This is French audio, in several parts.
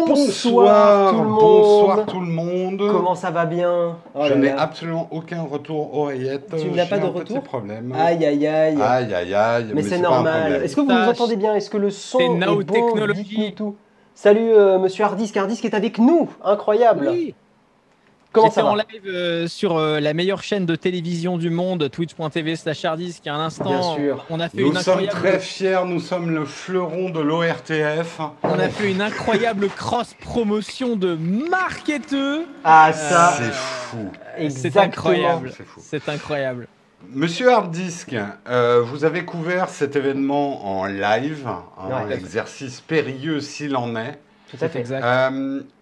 Bonsoir tout le monde. Bonsoir tout le monde. Comment ça va bien? Je n'ai absolument aucun retour oreillette. Tu n'as pas de J'ai un retour? petit problème. Aïe aïe aïe. Aïe aïe aïe. Mais c'est pas un normal. problème. Est-ce que vous nous entendez bien? Est-ce que le son est bon? Technologie. Dites-nous tout. Salut Monsieur Hardisk qui est avec nous. Incroyable. Oui. Comment J'étais ça va? en live sur la meilleure chaîne de télévision du monde, twitch.tv/Hardisk. Il y a un instant, Bien sûr. on a fait Nous une sommes incroyable... très fiers, nous sommes le fleuron de l'ORTF. On a fait une incroyable cross-promotion de marketeux. Ah ça, C'est fou. C'est exactement. incroyable. C'est fou. C'est incroyable. Monsieur Hardisk, vous avez couvert cet événement en live, un Ouais. exercice périlleux s'il en est. Tout à fait. Exact.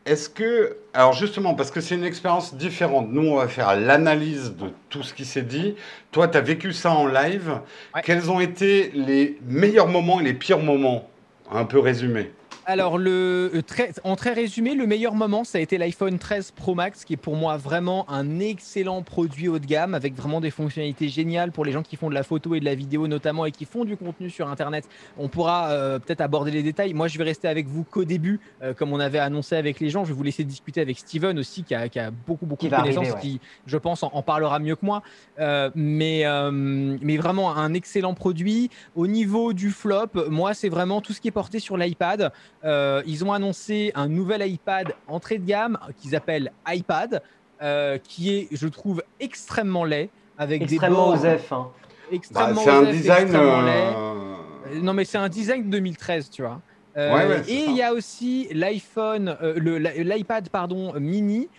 Est-ce que, alors justement, parce que c'est une expérience différente, nous on va faire l'analyse de tout ce qui s'est dit. Toi, tu as vécu ça en live. Ouais. Quels ont été les meilleurs moments et les pires moments? Un peu résumé. Alors, en très résumé, le meilleur moment, ça a été l'iPhone 13 Pro Max, qui est pour moi vraiment un excellent produit haut de gamme, avec vraiment des fonctionnalités géniales pour les gens qui font de la photo et de la vidéo notamment, et qui font du contenu sur Internet. On pourra peut-être aborder les détails. Moi, je vais rester avec vous qu'au début, comme on avait annoncé avec les gens. Je vais vous laisser discuter avec Steven aussi, qui a beaucoup Qui de va connaissances, arriver, ouais. qui, je pense, en parlera mieux que moi. Mais vraiment un excellent produit. Au niveau du flop, moi, c'est vraiment tout ce qui est porté sur l'iPad. Ils ont annoncé un nouvel iPad entrée de gamme qu'ils appellent iPad, qui est, je trouve, extrêmement laid, avec Extrêmement des bords osef. Hein. extrêmement c'est un osef, design. extrêmement laid. Non, mais c'est un design de 2013, tu vois. Ouais, c'est Et ça. il y a aussi l'iPad mini.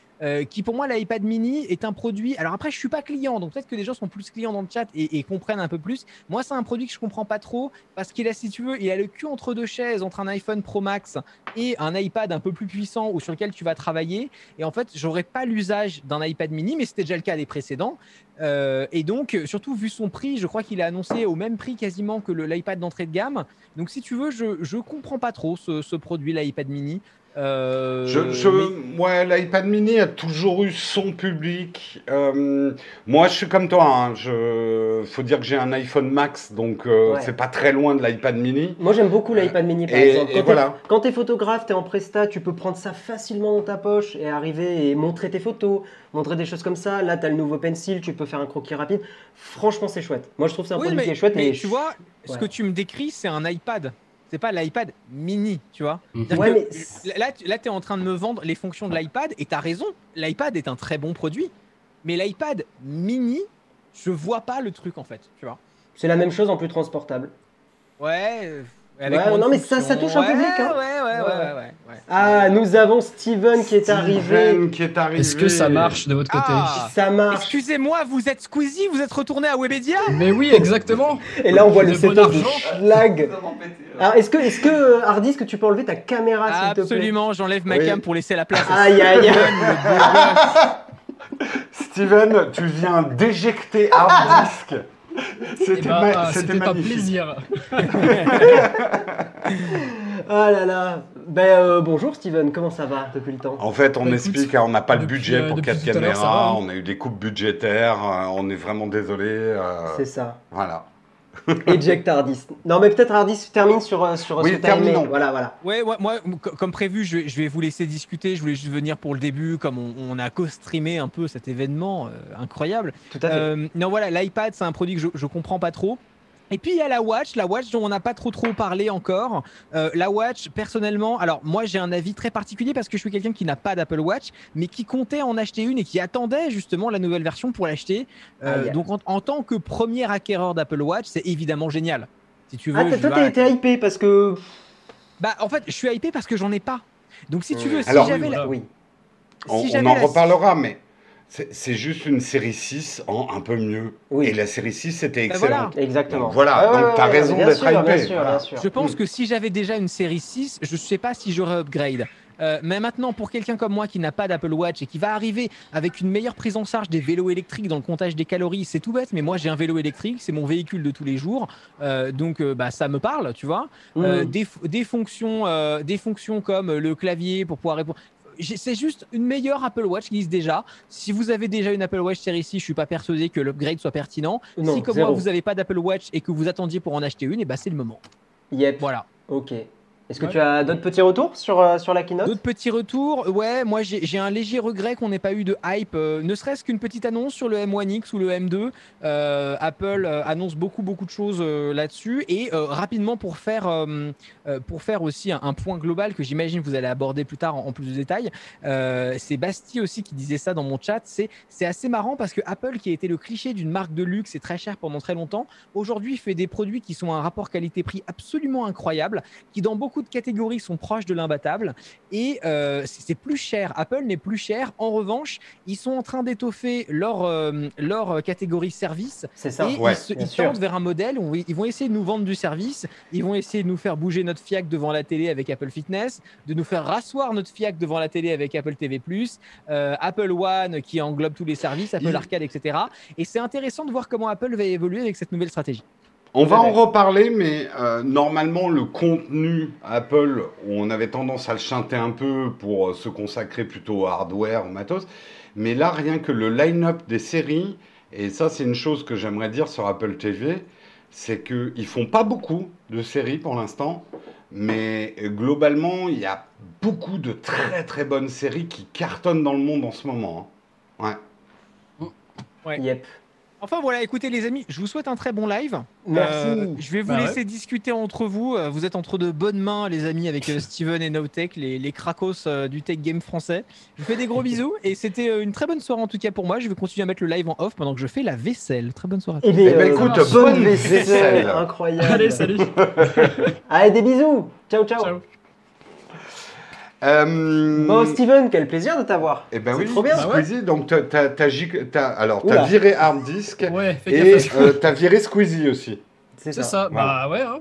Qui pour moi l'iPad mini est un produit. Alors après je suis pas client, donc peut-être que des gens sont plus clients dans le chat et comprennent un peu plus. Moi c'est un produit que je comprends pas trop parce qu'il a, si tu veux, il a le cul entre deux chaises, entre un iPhone Pro Max et un iPad un peu plus puissant ou sur lequel tu vas travailler. Et en fait j'aurais pas l'usage d'un iPad mini, mais c'était déjà le cas des précédents. Et donc surtout vu son prix, je crois qu'il est annoncé au même prix quasiment que l'iPad d'entrée de gamme. Donc si tu veux, je comprends pas trop ce produit, l'iPad mini. Ouais, l'iPad mini a toujours eu son public. Moi, je suis comme toi. Hein. Faut dire que j'ai un iPhone Max, donc Ouais. c'est pas très loin de l'iPad mini. Moi j'aime beaucoup l'iPad mini par et- exemple. et voilà. Quand t'es photographe, t'es en presta, tu peux prendre ça facilement dans ta poche et arriver et montrer tes photos, montrer des choses comme ça. Là t'as le nouveau Pencil, tu peux faire un croquis rapide. Franchement c'est chouette. Moi je trouve que c'est un Oui, produit qui est chouette. mais et tu vois, ce Ouais. que tu me décris, c'est un iPad. C'est pas l'iPad mini, tu vois. C'est-à-dire Ouais, que mais là, tu es en train de me vendre les fonctions de l'iPad et tu as raison. L'iPad est un très bon produit. Mais l'iPad mini, je vois pas le truc en fait, tu vois. c'est la même chose en plus transportable. Ouais. Ouais, moins de non, mais ça fonctions. touche un Ouais, public, hein. Ouais. Ah, nous avons Steven qui est arrivé. Steven qui est arrivé. Est-ce que ça marche de votre côté? Ah, Ça marche. excusez-moi, vous êtes Squeezie, vous êtes retourné à Webedia? Mais oui, exactement. Et là on voit le De bon setup de argent. schlag. Alors est-ce que Hardisk, tu peux enlever ta caméra s'il te plaît? Absolument, j'enlève ma Oui. cam pour laisser la place. Aïe aïe aïe. Steven, tu viens d'éjecter Hard Disk. C'était C'était un magnifique. plaisir. Ah là là. Bonjour Steven, comment ça va depuis le temps? En fait, on Bah, explique, écoute, on n'a pas le depuis, budget pour depuis 4 tout à l'heure, ça va, caméras, hein. on a eu des coupes budgétaires, on est vraiment désolé. C'est ça. Voilà. Eject Hardisk. Non mais peut-être Hardisk termine sur Oui, ce que t'as aimé. terminons. Voilà. Ouais, moi, comme prévu, je vais vous laisser discuter. Je voulais juste venir pour le début, comme on a co-streamé un peu cet événement incroyable. Tout à fait. Non, voilà, l'iPad, c'est un produit que je comprends pas trop. Et puis il y a la Watch dont on n'a pas trop parlé encore. La Watch, personnellement, alors moi j'ai un avis très particulier parce que je suis quelqu'un qui n'a pas d'Apple Watch, mais qui comptait en acheter une et qui attendait justement la nouvelle version pour l'acheter. Aïe. Donc en tant que premier acquéreur d'Apple Watch, c'est évidemment génial. Si tu veux, Ah toi t'as été hypé parce que... bah en fait, je suis hypé parce que j'en ai pas. Donc si tu veux, si Alors, j'avais voilà. Oui. On si j'avais en la- reparlera, mais c'est juste une série 6 en un peu mieux. Oui. Et la série 6, c'était voilà. excellent. Exactement. Donc voilà, donc t'as raison bien d'être sûr, hypé. Bien sûr, Voilà. bien sûr. Je pense que si j'avais déjà une série 6, je sais pas si j'aurais upgrade. Mais maintenant, pour quelqu'un comme moi qui n'a pas d'Apple Watch et qui va arriver avec une meilleure prise en charge des vélos électriques dans le comptage des calories, c'est tout bête, mais moi j'ai un vélo électrique, c'est mon véhicule de tous les jours, donc bah, ça me parle, tu vois. Des fonctions comme le clavier pour pouvoir répondre. C'est juste une meilleure Apple Watch qui existe déjà. Si vous avez déjà une Apple Watch Series 6, je suis pas persuadé que l'upgrade soit pertinent. Non, si comme zéro. moi vous n'avez pas d'Apple Watch et que vous attendiez pour en acheter une, et bah c'est le moment. Yep. Voilà. Ok. Est-ce que Ouais. tu as d'autres petits retours sur la keynote? D'autres petits retours, ouais, moi j'ai un léger regret qu'on n'ait pas eu de hype, ne serait-ce qu'une petite annonce sur le M1X ou le M2. Apple annonce beaucoup de choses là-dessus. Et rapidement pour faire aussi un point global que j'imagine vous allez aborder plus tard en plus de détails, c'est Basti aussi qui disait ça dans mon chat. C'est assez marrant parce que Apple, qui a été le cliché d'une marque de luxe et très chère pendant très longtemps, aujourd'hui fait des produits qui sont à un rapport qualité-prix absolument incroyable, qui dans beaucoup de catégories sont proches de l'imbattable, et c'est plus cher. Apple n'est plus cher. En revanche, ils sont en train d'étoffer leur catégorie service, C'est ça. et Ouais, ils bien sûr. tendent vers un modèle où ils vont essayer de nous vendre du service, ils vont essayer de nous faire bouger notre fiac devant la télé avec Apple Fitness, de nous faire rasseoir notre fiac devant la télé avec Apple TV+, Apple One qui englobe tous les services, Apple Arcade, etc. Et c'est intéressant de voir comment Apple va évoluer avec cette nouvelle stratégie. On va Tout à en fait. reparler, mais normalement, le contenu Apple, on avait tendance à le chanter un peu pour se consacrer plutôt au hardware, au matos. Mais là, rien que le line-up des séries, et ça, c'est une chose que j'aimerais dire sur Apple TV, c'est qu'ils font pas beaucoup de séries pour l'instant, mais globalement, il y a beaucoup de très très bonnes séries qui cartonnent dans le monde en ce moment, hein. Ouais. Ouais. Yep. Enfin voilà, écoutez les amis, je vous souhaite un très bon live. Merci. Je vais vous Bah laisser discuter entre vous. Vous êtes entre de bonnes mains, les amis, avec Steven et Nowtech, les cracos du tech game français. Je vous fais des gros bisous et c'était une très bonne soirée en tout cas pour moi. Je vais continuer à mettre le live en off pendant que je fais la vaisselle. Très bonne soirée. Eh bien, Eh ben, écoute, bonne bonne vaisselle, vaisselle. incroyable. Allez, salut. Allez, des bisous. Ciao, ciao. Ciao. Bon, Steven, quel plaisir de t'avoir. Eh ben C'est oui, trop bien. Bah ouais. Squeezie, donc alors Oula. t'as viré Hard Disk Ouais, fais et gaffe. t'as viré Squeezie aussi. C'est C'est ça. ça. Bah ouais, hein.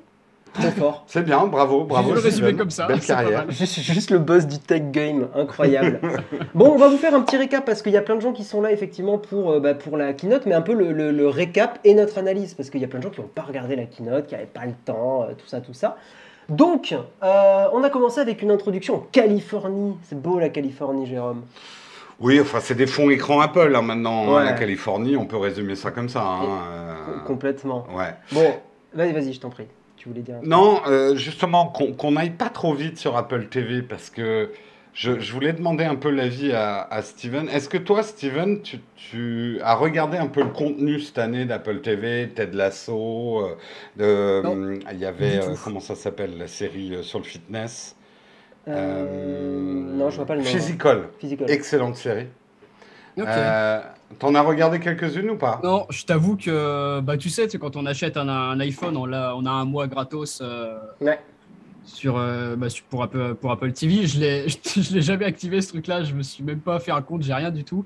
Trop fort. C'est bien, bravo. Je vais le résumer Steven. comme ça. Belle c'est pas carrière. mal. Juste le boss du tech game, incroyable. Bon, on va vous faire un petit récap parce qu'il y a plein de gens qui sont là effectivement pour la keynote, mais un peu le récap et notre analyse parce qu'il y a plein de gens qui n'ont pas regardé la keynote, qui n'avaient pas le temps, tout ça. Donc, on a commencé avec une introduction en Californie. C'est beau la Californie, Jérôme. Oui, enfin c'est des fonds écran Apple hein, maintenant. Ouais. Hein, la Californie, on peut résumer ça comme ça. Hein, Complètement. ouais. Bon, vas-y, je t'en prie. Tu voulais dire un truc. Non, justement, qu'on n'aille pas trop vite sur Apple TV parce que je voulais demander un peu l'avis à Steven. Est-ce que toi, Steven, tu as regardé un peu le contenu cette année d'Apple TV, Ted Lasso, il y avait, du tout. comment ça s'appelle, la série sur le fitness Non, je vois pas le nom. Physical. Physical. Excellente série. Ok. T'en as regardé quelques-unes ou pas? Non, je t'avoue que bah tu sais quand on achète un iPhone, on a un mois gratos Ouais. pour Apple TV. Je l'ai jamais activé ce truc-là. Je me suis même pas fait un compte. J'ai rien du tout.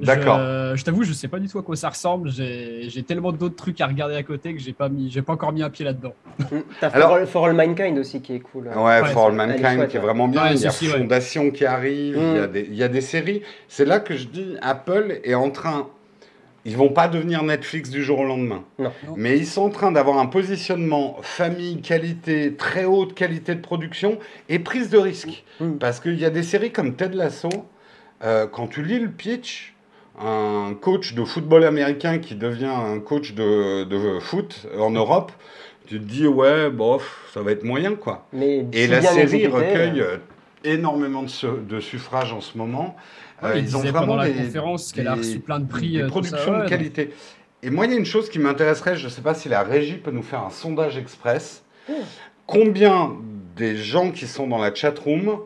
D'accord. Je t'avoue, je sais pas du tout à quoi ça ressemble. J'ai tellement d'autres trucs à regarder à côté que j'ai pas encore mis un pied là-dedans. T'as Alors- For All Mankind aussi qui est cool. Ouais, Ouais, For All elle est Mankind chouette, qui est ouais. vraiment bien. Ouais, il y a ceci, ouais. Fondation qui arrive, il y a des séries. C'est là que je dis Apple est en train. Ils vont pas devenir Netflix du jour au lendemain. Non. Mais ils sont en train d'avoir un positionnement famille, qualité, très haute qualité de production et prise de risque. Mm. Parce qu'il y a des séries comme Ted Lasso, quand tu lis le pitch, un coach de football américain qui devient un coach de foot en Europe, tu te dis ouais, bof, ça va être moyen quoi. Mais Et si la bien série exécuté, recueille énormément de suffrages en ce moment. Ouais, il ils ont disait vraiment pendant la des, conférence qu'elle a reçu plein de prix. des tout productions ça, ouais, de donc- qualité. Et moi, il y a une chose qui m'intéresserait, je ne sais pas si la régie peut nous faire un sondage express. Combien des gens qui sont dans la chatroom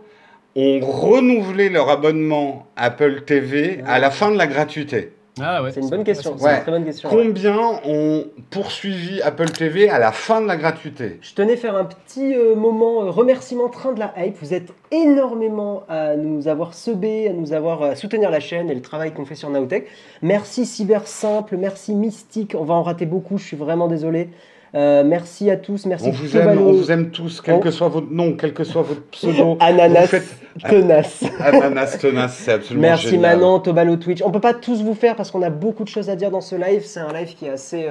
ont renouvelé leur abonnement Apple TV à la fin de la gratuité? Ah ouais. C'est une bonne question. C'est Ouais. une très bonne question. Combien ont poursuivi Apple TV à la fin de la gratuité? Je tenais faire un petit moment remerciement train de la hype. Vous êtes énormément à nous avoir subé, à nous avoir à soutenir la chaîne et le travail qu'on fait sur Nowtech. Merci Cyber Simple, merci Mystique. On va en rater beaucoup, je suis vraiment désolé. Merci à tous, merci On vous Tobalo. aime tous, quel que soit votre nom, quel que soit votre pseudo. Ananas Vous faites- tenace. Ananas tenace, c'est absolument Merci génial. Manon, Tobalo Twitch. On peut pas tous vous faire parce qu'on a beaucoup de choses à dire dans ce live. C'est un live qui est assez,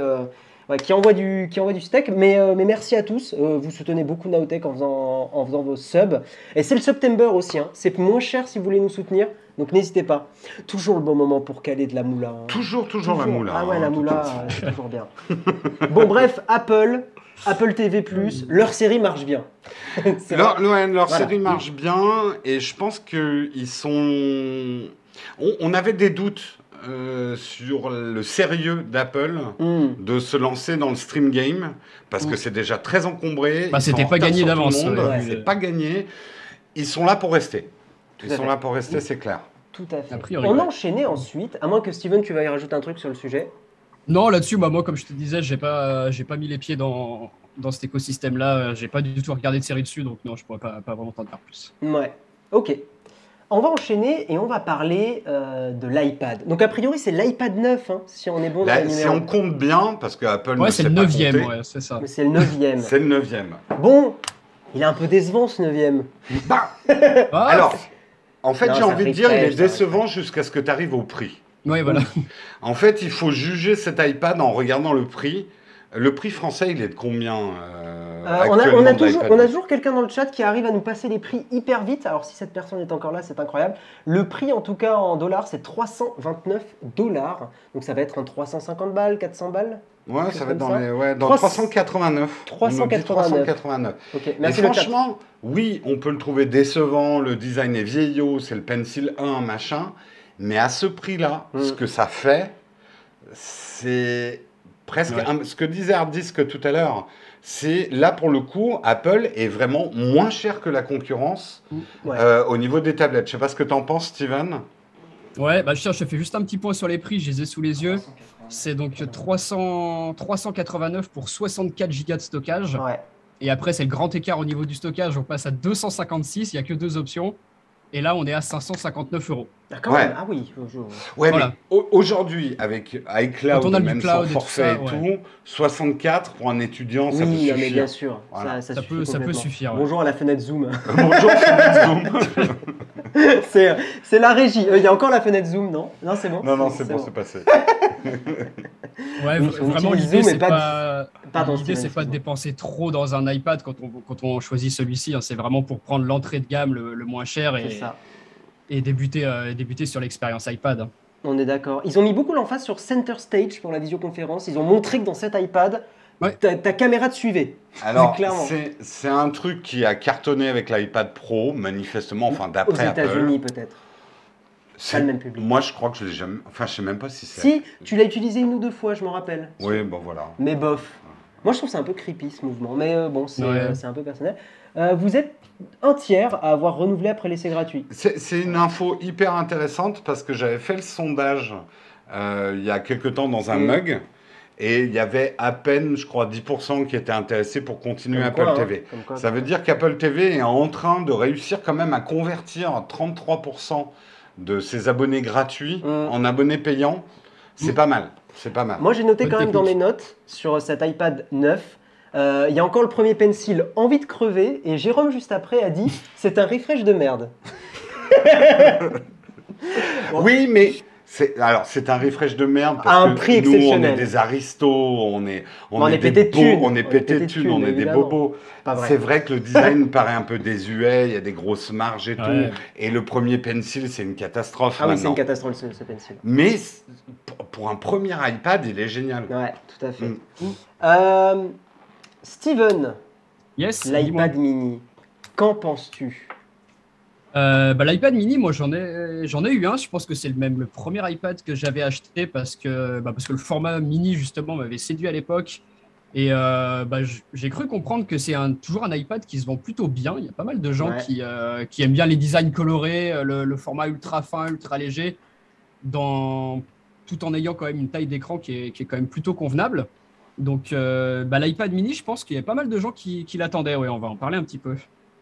qui envoie du steak. Mais merci à tous. Vous soutenez beaucoup Nowtech en faisant vos subs. Et c'est le September aussi. Hein. C'est moins cher si vous voulez nous soutenir. Donc n'hésitez pas. Toujours le bon moment pour caler de la moula. Hein. Toujours la moula. Ah ouais, hein, la de toute moula, façon. c'est toujours bien. Bon, bref, Apple TV+, leur série marche bien. C'est vrai. Leur Voilà. série marche bien et je pense qu'ils sont... On avait des doutes sur le sérieux d'Apple de se lancer dans le stream game parce que c'est déjà très encombré. Bah, ils sont c'était en pas retard gagné sur tout le d'avance, monde, ouais. C'est pas gagné. Ils sont là pour rester. Ils à sont fait. là pour rester, c'est clair. Tout à fait. A priori, On ouais. a enchaîné ensuite, à moins que Steven, tu vas y rajouter un truc sur le sujet. Non, là-dessus, bah, moi, comme je te disais, j'ai pas mis les pieds dans cet écosystème-là. J'ai pas du tout regardé de série dessus, donc non, je pourrais pas vraiment t'en dire plus. Ouais, ok. On va enchaîner et on va parler de l'iPad. Donc a priori c'est l'iPad 9, hein, si on est bon dans Là, les si numéros. on compte bien, parce que Apple ne Ouais, c'est sait le pas 9e, compter, ouais, c'est ça. Mais c'est le 9e. c'est le 9e. Bon, il est un peu décevant ce 9e. Bah, Ah, alors, en fait, Non, j'ai ça envie de dire, il est refresh, ça décevant jusqu'à ce que tu arrives au prix. ouais, voilà. En fait, il faut juger cet iPad en regardant le prix. Le prix français, il est de combien On a actuellement toujours quelqu'un dans le chat qui arrive à nous passer les prix hyper vite. Alors si cette personne est encore là, c'est incroyable. Le prix en tout cas en dollars, c'est 329 $. Donc ça va être un 350 balles, 400 balles. Ouais, quelque ça chose va être comme dans ça. les... Ouais, dans 389. 389. 389. Ok, Et merci le chat. franchement, oui, on peut le trouver décevant, le design est vieillot, c'est le Pencil 1, machin, mais à ce prix-là, ce que ça fait, c'est presque... Ouais. Ce que disait Hard Disk tout à l'heure, c'est là pour le coup, Apple est vraiment moins cher que la concurrence Ouais. au niveau des tablettes. Je sais pas ce que tu en penses, Steven. Ouais, bah, je te fais juste un petit point sur les prix, je les ai sous les yeux. C'est donc 389 pour 64 Go de stockage. Ouais. Et après, c'est le grand écart au niveau du stockage. On passe à 256, il n'y a que 2 options. Et là, on est à 559 €. Ah, quand Ouais. même. Ah oui. Ouais, Voilà. mais aujourd'hui, avec iCloud, Quand on a du même cloud sans et tout forfait ça, et tout, 64 pour un étudiant, ça peut Oui, non, mais suffire. bien sûr. Voilà. Ça Ça suffit peut complètement. suffire, ouais. Bonjour à la fenêtre Zoom. Bonjour, c'est Zoom. c'est la régie. Il y a encore la fenêtre Zoom, non? Non, c'est bon. Non, c'est bon, c'est passé. Ouais, Oui, on vraiment, utilise l'idée, Zoom et c'est pas pas... Pardon, L'idée, Steven, c'est pas de excuse-moi. dépenser trop dans un iPad quand on choisit celui-ci. Hein. C'est vraiment pour prendre l'entrée de gamme le moins cher C'est ça. et débuter sur l'expérience iPad. Hein. On est d'accord. Ils ont mis beaucoup l'emphase sur Center Stage pour la visioconférence. Ils ont montré que dans cet iPad, Ouais. ta caméra te suivait. Alors, Clairement. c'est un truc qui a cartonné avec l'iPad Pro, manifestement, enfin Aux d'après Apple. États-Unis, peut-être. Pas le même public. Moi, je crois que je l'ai jamais... Enfin, je sais même pas si c'est... Si, tu l'as utilisé 1 ou 2 fois, je m'en rappelle. Oui, bon, voilà. Mais bof. Moi, je trouve c'est un peu creepy ce mouvement. Mais bon, c'est Ouais. c'est un peu personnel. Vous êtes un tiers à avoir renouvelé après l'essai gratuit. C'est une info hyper intéressante parce que j'avais fait le sondage il y a quelque temps dans un mug et il y avait à peine, je crois, 10% qui étaient intéressés pour continuer Comme Apple quoi, hein, TV. comme quoi. Ça veut dire qu'Apple TV est en train de réussir quand même à convertir 33% de ses abonnés gratuits en abonnés payants. C'est pas mal. C'est pas mal. Moi, j'ai noté Bonne quand même dans mes technique. notes sur cet iPad 9. Il y a encore le premier Pencil envie de crever et Jérôme juste après a dit c'est un refresh de merde. Oui, mais c'est un refresh de merde À parce un que prix nous, on exceptionnel. est des aristos, on est des pétés de beaux- thunes. on est pétés de thunes, on est des évidemment. bobos. Pas vrai. C'est vrai que le design paraît un peu désuet, il y a des grosses marges et tout. Ouais. Et le premier Pencil, c'est une catastrophe Ah oui, c'est maintenant. une catastrophe ce Pencil. Mais pour un premier iPad, il est génial. Ouais, tout à fait. Mm. Steven, Yes, dis-moi. l'iPad mini, qu'en penses-tu? L'iPad mini, moi j'en ai eu un. Je pense que c'est le premier iPad que j'avais acheté parce que le format mini justement m'avait séduit à l'époque. Et j'ai cru comprendre que c'est toujours un iPad qui se vend plutôt bien. Il y a pas mal de gens Ouais. qui aiment bien les designs colorés, le format ultra fin, ultra léger, tout en ayant quand même une taille d'écran qui est quand même plutôt convenable. Donc l'iPad mini, je pense qu'il y a pas mal de gens qui l'attendaient. Ouais, on va en parler un petit peu.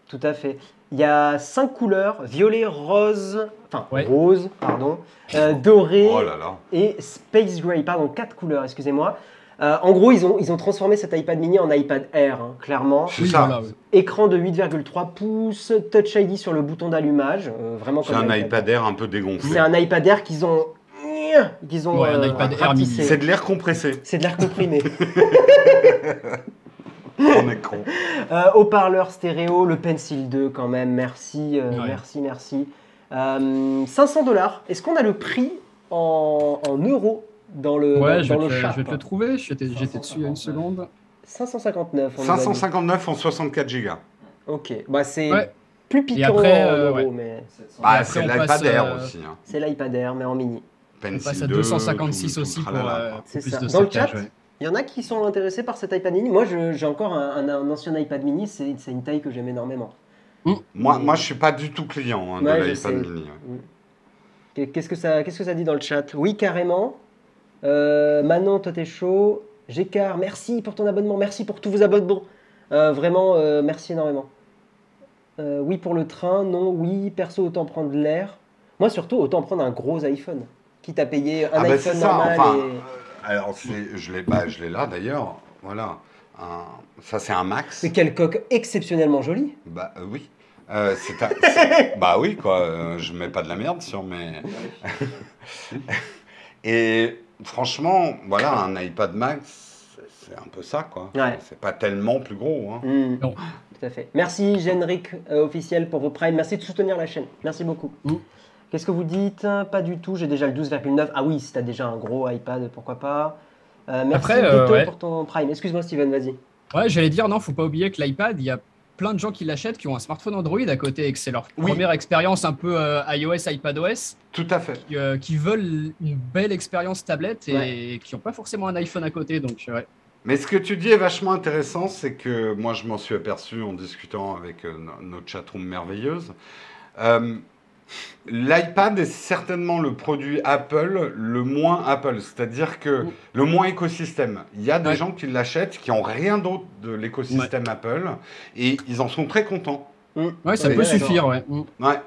Tout à fait. Il y a 5 couleurs, violet, rose, rose, pardon, doré Oh là là. et space gray, pardon, 4 couleurs, excusez-moi. En gros, ils ont transformé cet iPad mini en iPad Air, hein, clairement. C'est ça. Voilà, ouais. Écran de 8,3 pouces, Touch ID sur le bouton d'allumage, vraiment C'est comme un iPad Air un peu dégonflé. C'est un iPad Air qu'ils ont Ouais, un iPad Air rapetissé. mini. C'est de l'air compressé. C'est de l'air comprimé. On est con. Haut-parleur stéréo, le Pencil 2 quand même, merci, Ouais. merci. $500. Est-ce qu'on a le prix en euros dans le, Ouais, dans le chat je vais te le trouver. J'étais dessus il y a une seconde. 559. on nous a dit. 559 en 64 Go. Ok, bah c'est Ouais. plus piquant Et après, en euros, ouais. mais Bah, après, c'est on l'iPad passe, Air aussi. Hein. c'est l'iPad Air, mais en mini. On Pencil passe à 2, 256 tout le aussi pour, tralala, pour C'est plus ça. de Dans le stockage. chat, Ouais. il y en a qui sont intéressés par cet iPad mini. Moi, j'ai encore un ancien iPad mini, c'est une taille que j'aime énormément. Moi, je suis pas du tout client de Ouais, je l'iPad sais. mini. Ouais. Qu'est-ce que ça dit dans le chat? Oui, carrément. Manon, toi t'es chaud. Gécard, merci pour ton abonnement, merci pour tous vos abonnements. Vraiment, merci énormément. Oui pour le train, non, oui, perso, autant prendre l'air. Moi surtout, autant prendre un gros iPhone. Quitte à payer un Ah bah iPhone c'est ça. normal. Enfin, et... alors je l'ai là d'ailleurs. Voilà. Ça c'est un Max. Mais quelle coque exceptionnellement jolie. Bah oui. Bah oui quoi. Je mets pas de la merde sur mes. Et franchement, voilà, un iPad Max, c'est un peu ça quoi. Ouais. C'est pas tellement plus gros. Hein. Non. Tout à fait. Merci Genric officiel pour vos primes. Merci de soutenir la chaîne. Merci beaucoup. Qu'est-ce que vous dites? Pas du tout. J'ai déjà le 12,9. Ah oui, si t'as déjà un gros iPad, pourquoi pas. Merci Après, Guito ouais. pour ton prime. Excuse-moi Steven, vas-y. Ouais, j'allais dire, non, faut pas oublier que l'iPad, il y a plein de gens qui l'achètent qui ont un smartphone Android à côté et que c'est leur Oui. première expérience un peu iOS, iPadOS, Tout à fait. qui veulent une belle expérience tablette et Ouais. qui n'ont pas forcément un iPhone à côté. Donc, ouais. Mais ce que tu dis est vachement intéressant, c'est que moi je m'en suis aperçu en discutant avec notre chatroom merveilleuse. L'iPad est certainement le produit Apple le moins Apple, c'est-à-dire que le moins écosystème. Il y a des Ouais. gens qui l'achètent, qui n'ont rien d'autre de l'écosystème Apple, et ils en sont très contents. Ouais, ça On est peut bien suffire, ouais. Ouais.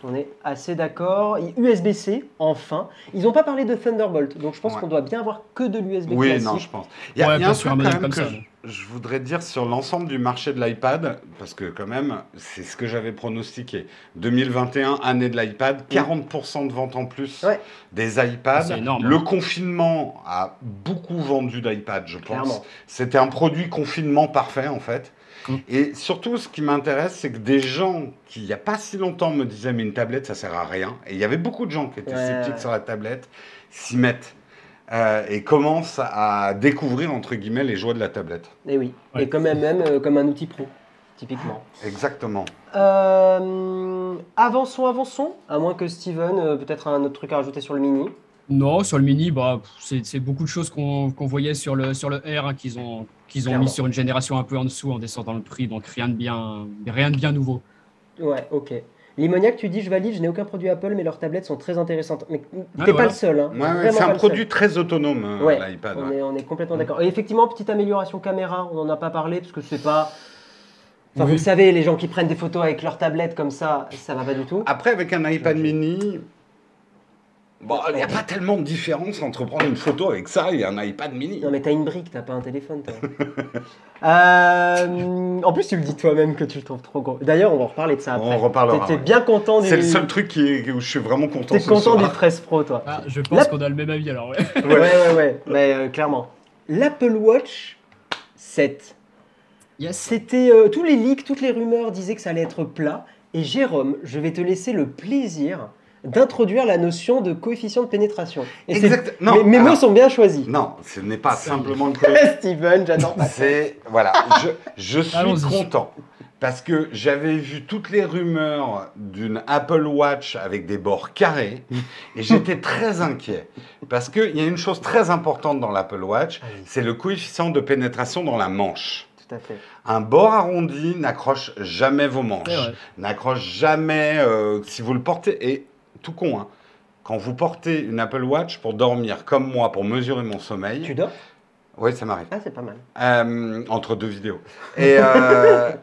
On est assez d'accord. USB-C, enfin. Ils n'ont pas parlé de Thunderbolt, donc je pense Ouais. qu'on doit bien avoir que de l'USB Oui, classique. non, je pense. Il y a Ouais, un bien truc sûr, quand un modèle même comme que ça. je voudrais dire sur l'ensemble du marché de l'iPad, parce que quand même, c'est ce que j'avais pronostiqué. 2021, année de l'iPad, 40% de ventes en plus Ouais. des iPads. C'est énorme, Le hein. confinement a beaucoup vendu d'iPad, je pense. Clairement. C'était un produit confinement parfait, en fait. Et surtout, ce qui m'intéresse, c'est que des gens qui, il n'y a pas si longtemps, me disaient « mais une tablette, ça sert à rien ». Et il y avait beaucoup de gens qui étaient sceptiques sur la tablette, s'y mettent et commencent à découvrir, entre guillemets, les joies de la tablette. Et oui. Ouais. Et comme même comme un outil pro, typiquement. Exactement. Avançons. À moins que Steven, peut-être un autre truc à rajouter sur le mini. Non, sur le mini, bah, c'est beaucoup de choses qu'on voyait sur le R hein, qu'ils ont Clairement. mis sur une génération un peu en dessous en descendant le prix, donc rien de bien nouveau. Ouais, ok. Limoniac, tu dis je valide, je n'ai aucun produit Apple, mais leurs tablettes sont très intéressantes. Mais t'es Ouais, pas voilà. le seul. Hein. Ouais, ouais, Vraiment c'est pas un le produit seul. très autonome, Ouais, l'iPad. on, ouais. on est complètement d'accord. Et effectivement, petite amélioration caméra, on n'en a pas parlé parce que c'est pas. Enfin, Oui. vous le savez, les gens qui prennent des photos avec leur tablette comme ça va pas du tout. Après, avec un iPad mini, bon, il n'y a pas tellement de différence entre prendre une photo avec ça et un iPad mini. Non mais t'as une brique, t'as pas un téléphone toi. En plus tu le dis toi-même que tu le trouves trop gros. D'ailleurs on va en reparler de ça après. On reparlera, T'es ouais. bien content du... C'est le seul truc où je suis vraiment content T'es ce content du soir. 13 Pro toi. Ah, je pense Là- qu'on a le même avis alors, ouais. Ouais. Mais clairement. L'Apple Watch 7. Yes. C'était tous les leaks, toutes les rumeurs disaient que ça allait être plat. Et Jérôme, je vais te laisser le plaisir d'introduire la notion de coefficient de pénétration. Et Exact. Non, mes mots alors- sont bien choisis. Non, ce n'est pas Ça, simplement le Steven, j'adore ça. C'est voilà, je suis Allons-y. content parce que j'avais vu toutes les rumeurs d'une Apple Watch avec des bords carrés et j'étais très inquiet parce qu'il y a une chose très importante dans l'Apple Watch, Ah oui. c'est le coefficient de pénétration dans la manche. Tout à fait. Un bord arrondi n'accroche jamais vos C'est manches, vrai. n'accroche jamais si vous le portez et tout con hein. Quand vous portez une Apple Watch pour dormir comme moi pour mesurer mon sommeil, Tu dors? oui ça m'arrive. Ah c'est pas mal. Entre deux vidéos. Et,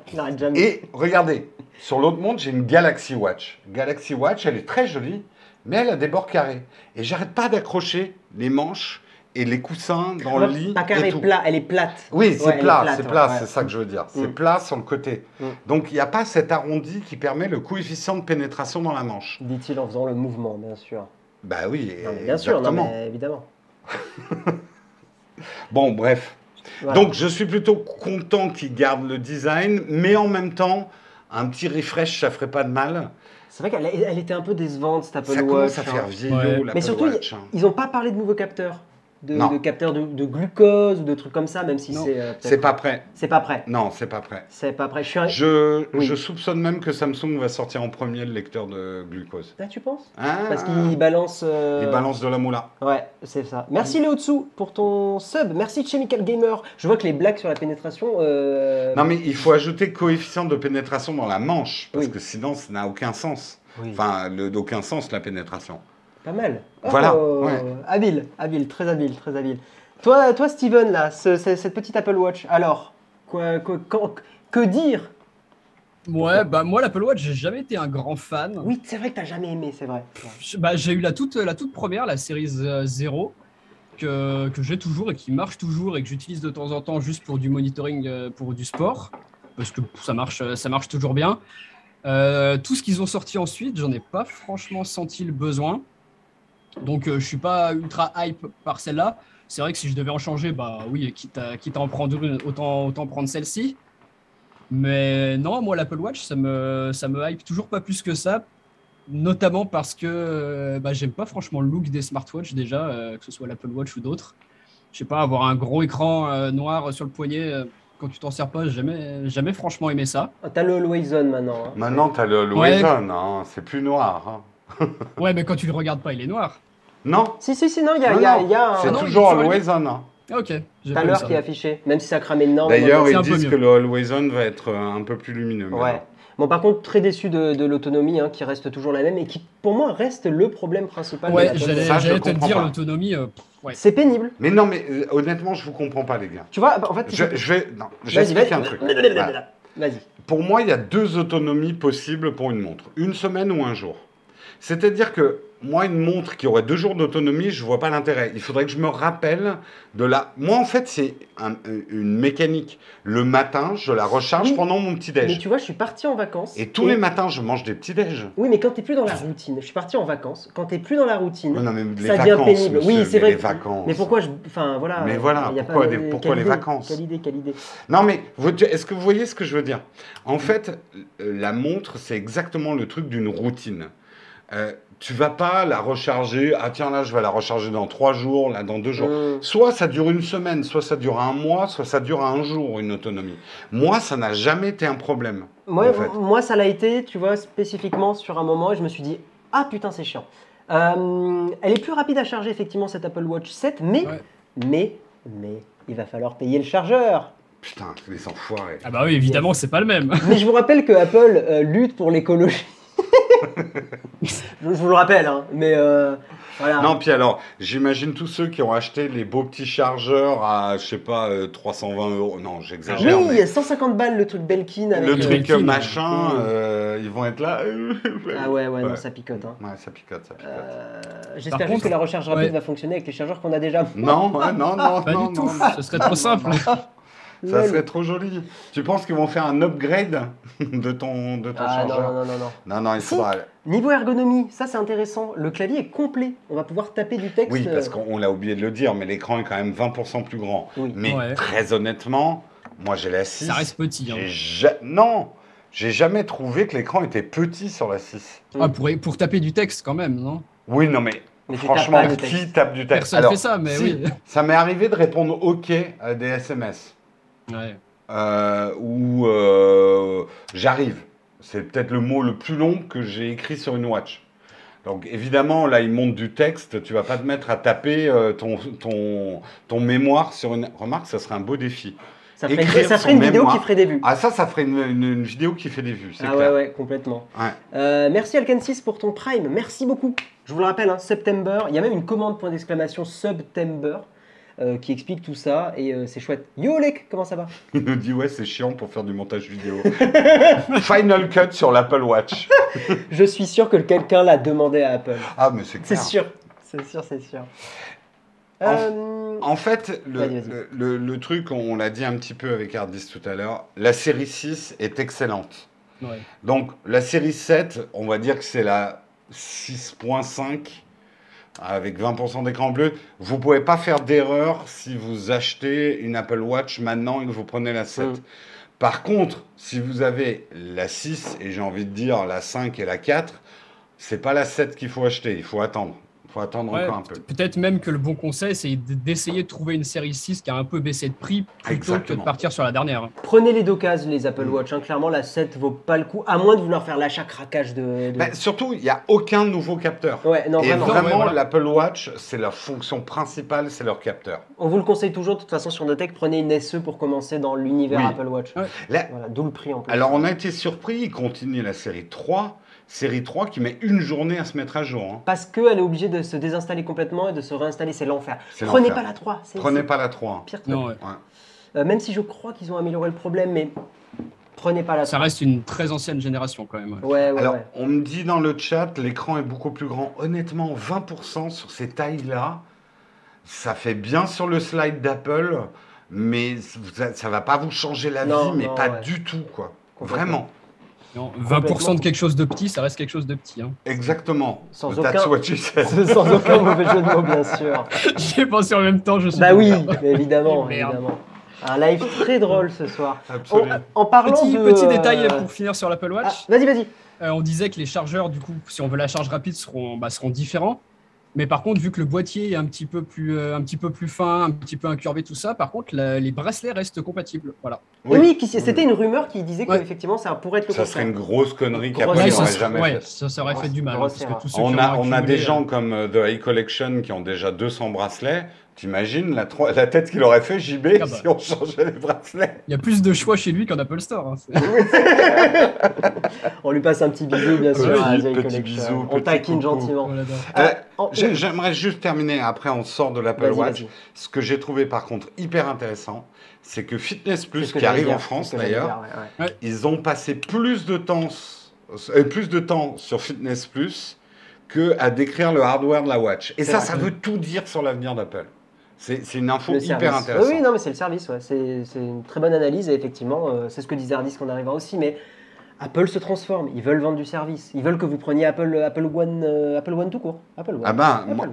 Tu n'arrêtes jamais. et regardez, sur l'autre montre, j'ai une Galaxy Watch. Galaxy Watch, elle est très jolie, mais elle a des bords carrés. Et j'arrête pas d'accrocher les manches et les coussins dans le lit. Pas carré, et tout. plat, elle est plate. Oui, c'est Ouais, elle est plat, plate, c'est ouais, plat, ouais. c'est ça que je veux dire. C'est Mm. plat sur le côté. Mm. Donc il n'y a pas cet arrondi qui permet le coefficient de pénétration dans la manche. Dit-il en faisant le mouvement, bien sûr. Bah oui, Non, mais bien sûr, non, exactement. mais évidemment. Bon, bref. Voilà. Donc je suis plutôt content qu'ils gardent le design, mais en même temps, un petit refresh, ça ferait pas de mal. C'est vrai qu'elle était un peu décevante, cette Apple Ça Watch. commence à faire hein. vieillot, Ouais. l'Apple Mais surtout, Watch. ils n'ont pas parlé de nouveaux capteurs. Non. De capteurs de glucose ou de trucs comme ça, même si Non. c'est. C'est peut-être- pas prêt. C'est pas prêt. Non, c'est pas prêt. C'est pas prêt. Oui. Je soupçonne même que Samsung va sortir en premier le lecteur de glucose. Ah, tu penses Ah, Parce qu'il balance. il balance de la moula. Ouais, c'est ça. Merci Léo-Dessous pour ton sub. Merci Chemical Gamer. Je vois que les blagues sur la pénétration. Non, mais il faut ajouter coefficient de pénétration dans la manche, parce Oui. que sinon, ça n'a aucun sens. Oui. Enfin, d'aucun sens, la pénétration. Pas mal. Voilà, ouais. Habile, très habile, très habile. Toi Steven, là, cette petite Apple Watch, alors, que dire? Ouais, bah moi l'Apple Watch, j'ai jamais été un grand fan. Oui, c'est vrai que t'as jamais aimé, c'est vrai. Bah, j'ai eu la toute première, la série 0, que j'ai toujours et qui marche toujours et que j'utilise de temps en temps juste pour du monitoring, pour du sport, parce que ça marche toujours bien. Tout ce qu'ils ont sorti ensuite, j'en ai pas franchement senti le besoin. Donc je suis pas ultra hype par celle-là. C'est vrai que si je devais en changer, bah oui, quitte à en prendre une, autant prendre celle-ci. Mais non, moi l'Apple Watch, ça me hype toujours pas plus que ça. Notamment parce que bah, j'aime pas franchement le look des smartwatches déjà, que ce soit l'Apple Watch ou d'autres. Je sais pas, avoir un gros écran noir sur le poignet quand tu t'en sers pas, j'ai jamais franchement aimé ça. Ah, t'as le Always On maintenant. hein. Maintenant, tu as le Ouais. Wazon, hein, c'est plus noir. hein. Ouais, mais quand tu le regardes pas, il est noir. Non, Si, non, il y a, Non, il y a- non, il y a c'est un. non, il est toujours sur le le- Wazon. hein. Ah, ok. J'ai T'as pas vu l'heure ça. qui est affichée, même si ça crame énormément. D'ailleurs, c'est ils un peu disent mieux. que le Always On va être un peu plus lumineux. Ouais. maintenant. Bon, par contre, très déçu de l'autonomie, hein, qui reste toujours la même et qui, pour moi, reste le problème principal. de Ouais, l'Apple j'allais Watch. Ça, je j'allais te comprends dire pas. l'autonomie. Ouais. C'est pénible. Mais non, mais honnêtement, je vous comprends pas, les gars. Tu vois, en fait, Je vais. Non, j'explique un truc. Voilà. Vas-y. Pour moi, il y a deux autonomies possibles pour une montre. Une semaine ou un jour. C'est-à-dire que moi, une montre qui aurait 2 jours d'autonomie, je vois pas l'intérêt. Il faudrait que je me rappelle de la... Moi, en fait, c'est une mécanique. Le matin, je la recharge Oui. pendant mon Mais petit-déj. tu vois, je suis parti en vacances. Et tous les matins, je mange des petits-déj. Oui, mais quand t'es plus dans la routine, je suis parti en vacances. Quand t'es plus dans la routine, Non, mais les ça devient vacances, pénible. monsieur, Oui, c'est mais vrai. les vacances. Mais pourquoi Enfin, voilà. Mais voilà, il y a pourquoi pas- pourquoi quelle les idée, vacances Quelle idée. Non, mais est-ce que vous voyez ce que je veux dire? En fait, la montre, c'est exactement le truc d'une routine. Tu vas pas la recharger, ah tiens là, je vais la recharger dans 3 jours, là dans 2 jours. Soit ça dure une semaine, soit ça dure un mois, soit ça dure un jour, une autonomie. Moi, ça n'a jamais été un problème. Moi, en fait. moi, ça l'a été, tu vois, spécifiquement sur un moment, et je me suis dit, ah putain, c'est chiant. Elle est plus rapide à charger, effectivement, cette Apple Watch 7, mais, Ouais. mais, il va falloir payer le chargeur. Putain, les enfoirés. Ah bah oui, évidemment, c'est pas le même. Mais je vous rappelle que Apple lutte pour l'écologie. je vous le rappelle, hein, mais voilà. Non, puis alors, j'imagine tous ceux qui ont acheté les beaux petits chargeurs à, je sais pas, 320 €. Non, j'exagère. oui, mais 150 balles le truc Belkin avec le truc Belkin. machin, Mm. ils vont être là. Ah ouais, non, ça picote. Hein. Ouais, ça picote, ça picote. J'espère Par juste contre, que la recharge rapide ouais. va fonctionner avec les chargeurs qu'on a déjà. Non, ouais, non, Pas non, du tout. non. Ce serait trop simple. Ça Lol. serait trop joli. Tu penses qu'ils vont faire un upgrade de ton Ah chargeur? non. Non, il Si. faudra. Niveau ergonomie, ça c'est intéressant. Le clavier est complet. On va pouvoir taper du texte. Oui, parce qu'on l'a oublié de le dire, mais l'écran est quand même 20% plus grand. Oui. Mais Ouais. très honnêtement, moi j'ai la 6. Ça reste petit. Hein. Non, j'ai jamais trouvé que l'écran était petit sur la 6. Ah, pour taper du texte quand même, non? Oui, non, mais Mais tu franchement, tapes pas de texte. qui tape du texte? Personne Alors, fait ça, mais si, oui. ça m'est arrivé de répondre OK à des SMS. Ouais. Où j'arrive. C'est peut-être le mot le plus long que j'ai écrit sur une watch. Donc évidemment, là, il monte du texte. Tu vas pas te mettre à taper ton mémoire sur une... Remarque, ça serait un beau défi. Ça ferait, écrire ça ferait son une vidéo mémoire. qui ferait des vues. Ah ça ferait une vidéo qui fait des vues, c'est Ah clair. ouais, complètement. Ouais. Merci Alken6 pour ton Prime. Merci beaucoup. Je vous le rappelle, hein, September. Il y a même une commande point d'exclamation September qui explique tout ça et c'est chouette. Yo Lek, comment ça va? Il nous dit ouais, c'est chiant pour faire du montage vidéo. Final cut sur l'Apple Watch. Je suis sûr que quelqu'un l'a demandé à Apple. Ah mais c'est C'est clair. sûr. C'est sûr. En fait, Vas-y. le truc, on l'a dit un petit peu avec Hardis tout à l'heure, la série 6 est excellente. Ouais. Donc, la série 7, on va dire que c'est la 6.5 avec 20% d'écran bleu. Vous ne pouvez pas faire d'erreur si vous achetez une Apple Watch maintenant et que vous prenez la 7. Par contre, si vous avez la 6 et j'ai envie de dire la 5 et la 4, c'est pas la 7 qu'il faut acheter, il faut attendre. Il faut attendre Ouais, encore un peu. peut-être même que le bon conseil, c'est d'essayer de trouver une série 6 qui a un peu baissé de prix plutôt que de Exactement. partir sur la dernière. Prenez les d'occasion, les Apple Watch. Hein. Clairement, la 7 vaut pas le coup, à moins de vouloir faire l'achat craquage de... Bah, surtout, il n'y a aucun nouveau capteur. Ouais, non, Et vraiment. vraiment, Ouais, voilà. l'Apple Watch, c'est leur fonction principale, c'est leur capteur. On vous le conseille toujours, de toute façon, sur Notech, prenez une SE pour commencer dans l'univers Oui. Apple Watch. Ouais. Là, Voilà, d'où le prix en plus. alors, on a été surpris, ils continuent la série 3. Série 3 qui met une journée à se mettre à jour. Hein. Parce qu'elle est obligée de se désinstaller complètement et de se réinstaller, c'est l'enfer. C'est Prenez l'enfer. pas la 3, Prenez c'est pas la 3. pire truc. Non, ouais. Ouais. Même si je crois qu'ils ont amélioré le problème, mais prenez pas la 3. Ça reste une très ancienne génération quand même. Ouais, ouais, Alors, ouais. on me dit dans le chat, l'écran est beaucoup plus grand. Honnêtement, 20% sur ces tailles-là, ça fait bien sur le slide d'Apple, mais ça va pas vous changer la Non, vie, mais non, pas ouais. du tout, quoi. Complètement. Vraiment. Non, 20% de quelque chose de petit, ça reste quelque chose de petit. Hein. Exactement. Sans That's aucun- what she said. Sans aucun mauvais jeu de mots, bien sûr. J'y ai pensé en même temps, je suis Bah oui, désolé. mais évidemment, Merde. évidemment. Un live très drôle ce soir. Absolument. En parlant de... Petit détail pour finir sur l'Apple Ah, Watch. vas-y, vas-y. On disait que les chargeurs, du coup, si on veut la charge rapide, seront différents. Mais par contre, vu que le boîtier est un petit peu plus fin, un petit peu incurvé, tout ça, par contre, les bracelets restent compatibles. Voilà. Et oui, c'était une rumeur qui disait Ouais. qu'effectivement ça pourrait être le Ça serait contraire. une grosse connerie Grosse qu'Apple erreur. n'aurait ça jamais fait. ça aurait fait du mal. Grosse Parce que erreur. tous ceux qui On ont a accumulé, des gens comme The High Collection qui ont déjà 200 bracelets. T'imagines la tête qu'il aurait fait, JB, Ah bah. si on changeait les bracelets? Il y a plus de choix chez lui qu'en Apple Store. Hein. On lui passe un petit bisou, bien sûr, Petit- à The petit Collection. bisou, On petit taquine coucou. gentiment. Voilà, donc. Oui. J'aimerais juste terminer, après on sort de l'Apple Vas-y, Watch. vas-y. Ce que j'ai trouvé par contre hyper intéressant, c'est que Fitness C'est Plus, ce que qui j'allais arrive en dire, France c'est ce que j'allais d'ailleurs, dire, ouais, ouais. ils ont passé plus de temps sur Fitness Plus qu'à décrire le hardware de la Watch. Et C'est ça, vrai. ça veut tout dire sur l'avenir d'Apple. C'est une info Le hyper service. intéressante. Oui, non, mais c'est le service, ouais. C'est une très bonne analyse et effectivement, c'est ce que disait Ardis qu'on arrivera aussi. Mais Apple se transforme, ils veulent vendre du service, ils veulent que vous preniez Apple One tout court. Apple One. Ah ben, Apple moi, One.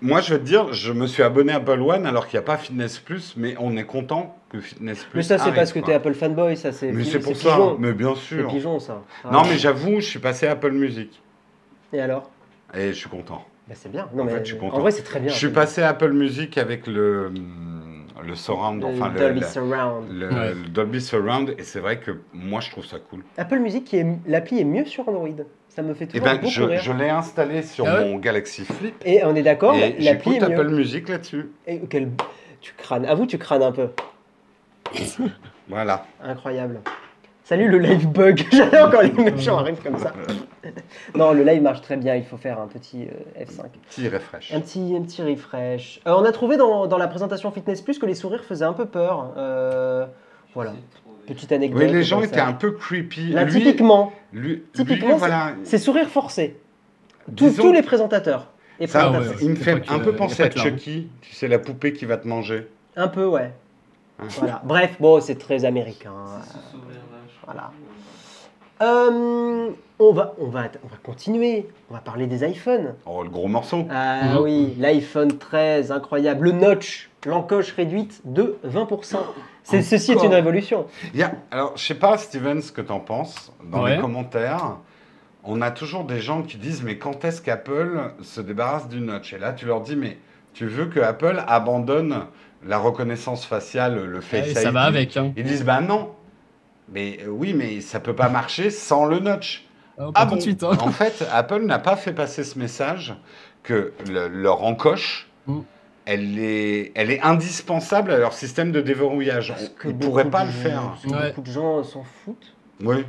moi, je vais te dire, je me suis abonné à Apple One alors qu'il n'y a pas Fitness Plus, mais on est content que Fitness Plus Mais ça, c'est arrive, parce que quoi. t'es Apple fanboy, ça, c'est Mais c'est pour c'est ça, pigeon. mais bien C'est sûr. pigeon, ça. Non, Ah. mais j'avoue, je suis passé à Apple Music Et alors et je suis content. Bah, c'est bien. Non, En mais fait, je suis content. en vrai, c'est très bien. Je suis passé à Apple Music avec le surround, enfin Dolby Surround. Ouais. le Dolby Surround, et c'est vrai que moi je trouve ça cool. Apple Music, l'appli est mieux sur Android. Ça me fait Et toujours ben, beaucoup je rire. l'ai installé sur Ah ouais mon Galaxy Flip Et on est d'accord, et l'appli j'écoute est mieux. Apple Music là-dessus. Et tu crânes. Avoue, tu crânes un peu. Voilà. Incroyable. Salut le live bug. J'adore quand les méchants arrivent comme ça. Non, le live marche très bien. Il faut faire un petit F5. Petit refresh. Un petit refresh. On a trouvé dans la présentation Fitness Plus que les sourires faisaient un peu peur. Voilà. Petite anecdote. Oui, les gens comme étaient ça. un peu creepy. Là, Lui- typiquement, lui, typiquement, voilà. c'est sourire forcé. Disons- Tous les présentateurs. Et Ça, présentatrices. il me Y a fait pas que- un peu y a penser pas à que là, hein. Chucky, tu sais, la poupée qui va te manger. Un peu, ouais. Hein. Voilà. Bref, bon, c'est très américain. Voilà. On va continuer. On va parler des iPhones. Oh, le gros morceau. Ah Mhm. oui, l'iPhone 13, incroyable. Le notch, l'encoche réduite de 20%. Ceci est Encore. une révolution. Alors, je sais pas, Steven, ce que tu en penses. Dans Ouais. les commentaires, on a toujours des gens qui disent mais quand est-ce qu'Apple se débarrasse du notch? Et là, tu leur dis mais tu veux que Apple abandonne la reconnaissance faciale, le Face Ouais, ID? ça va avec. Hein. Ils disent bah non. Mais oui, mais ça peut pas marcher sans le notch. Pas tout de suite. Hein. En fait, Apple n'a pas fait passer ce message que leur encoche, Mm. elle est indispensable à leur système de déverrouillage. Ils ne pourraient pas le faire. Parce que Ouais. beaucoup de gens s'en foutent. Oui,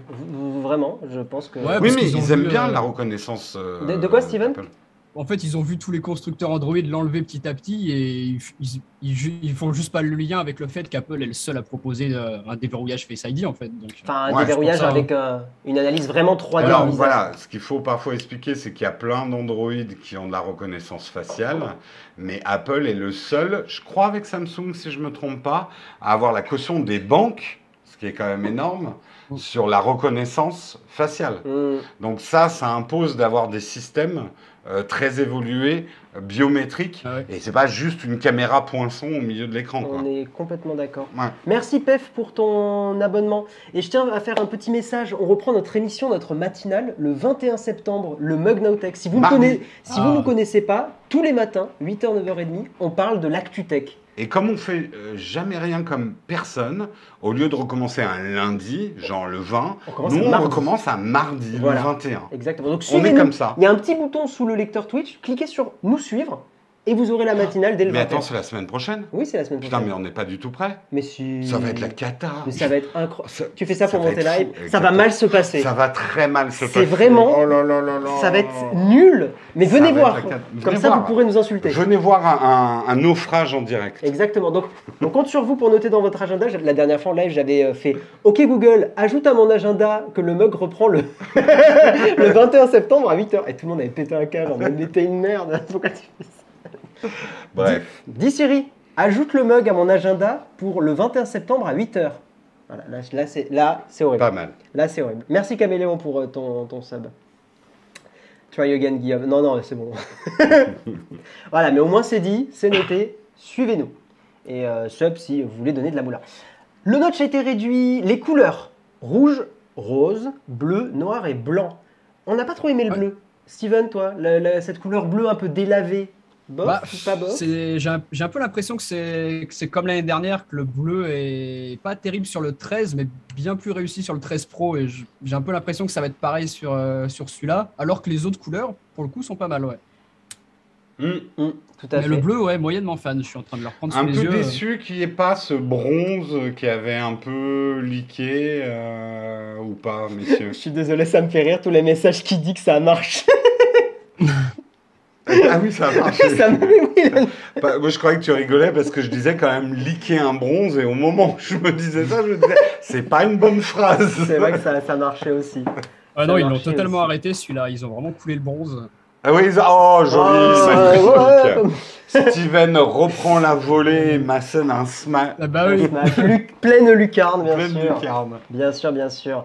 Vraiment, je pense que... Ouais, oui parce mais qu'ils ont ils aiment vu, bien la reconnaissance. De quoi, Steven? d'Apple. En fait, ils ont vu tous les constructeurs Android l'enlever petit à petit et ils font juste pas le lien avec le fait qu'Apple est le seul à proposer un déverrouillage Face ID en fait. Donc, Enfin, un Ouais, déverrouillage je pense avec une analyse vraiment 3D Alors du visage. voilà, ce qu'il faut parfois expliquer, c'est qu'il y a plein d'Android qui ont de la reconnaissance faciale, mais Apple est le seul, je crois avec Samsung si je ne me trompe pas, à avoir la caution des banques, ce qui est quand même énorme, sur la reconnaissance faciale. Mm. Donc ça impose d'avoir des systèmes très évolué, biométrique, Ah ouais. et c'est pas juste une caméra poinçon au milieu de l'écran, quoi. On est complètement d'accord. Ouais. Merci Pef pour ton abonnement. Et je tiens à faire un petit message. On reprend notre émission, notre matinale, le 21 septembre, le Mug Now Tech. Si vous Mardi. ne nous connaissez pas, tous les matins, 8h, 9h30, on parle de l'ActuTech. Et comme on fait jamais rien comme personne, au lieu de recommencer un lundi, genre le 20, On commence nous un on mardi. recommence un mardi, Voilà. le 21. Exactement. Donc On est suivez-nous. comme ça. Il y a un petit bouton sous le lecteur Twitch. Cliquez sur nous suivre et vous aurez la matinale dès le Mais 21. attends, c'est la semaine prochaine. Oui, c'est la semaine Putain, prochaine. mais on n'est pas du tout prêt. Mais si. Ça va être la cata. Mais ça va être incroyable. Ça- Tu fais ça pour va monter être live, fou. ça va Exactement. mal se passer. Ça va très mal se C'est passer. vraiment- Oh là là là là. Ça va être nul. Mais Ça venez va voir. être la cata. Comme Venez ça, voir. vous pourrez nous insulter. Venez voir un naufrage en direct. Exactement. Donc, on compte sur vous pour noter dans votre agenda. La dernière fois en live, j'avais fait OK Google, ajoute à mon agenda que le mug reprend le, le 21 septembre à 8h. Et tout le monde avait pété un câble. On avait été une merde. Pourquoi tu fais ça? Bref. Dis Siri, ajoute le mug à mon agenda pour le 21 septembre à 8h. Voilà, là, c'est horrible. Pas mal. Là, c'est horrible. Merci Caméléon pour ton sub. Try again, Guillaume. Non, c'est bon. Voilà, mais au moins c'est dit, c'est noté. Suivez-nous. Et sub si vous voulez donner de la moula. Le notch a été réduit. Les couleurs rouge, rose, bleu, noir et blanc. On n'a pas trop aimé le Ouais. bleu. Steven, toi, cette couleur bleue un peu délavée, bof Bah, ou pas bof? j'ai un peu l'impression que c'est comme l'année dernière, que le bleu est pas terrible sur le 13, mais bien plus réussi sur le 13 Pro. Et j'ai un peu l'impression que ça va être pareil sur celui-là, alors que les autres couleurs, pour le coup, sont pas mal. Ouais. Tout à Mais fait. le bleu, ouais, moyennement fan. Je suis en train de le reprendre sous Un les peu yeux. déçu qu'il n'y ait pas ce bronze qui avait un peu leaké ou pas, messieurs. Je suis désolé, ça me fait rire tous les messages qui disent que ça marche. Ah oui, ça a marché. Ça me- oui, là- Bah, moi, je croyais que tu rigolais parce que je disais quand même liquer un bronze et au moment où je me disais ça, je me disais c'est pas une bonne phrase. C'est vrai que ça marchait aussi. Ah ça non, ils l'ont marchait totalement aussi. arrêté celui-là. Ils ont vraiment coulé le bronze. Ah oui, oh joli, magnifique. Ouais, Steven reprend la volée, m'assène un smash. Ah bah oui. Smash. Pleine lucarne, bien Pleine sûr. lucarne. Bien sûr, bien sûr.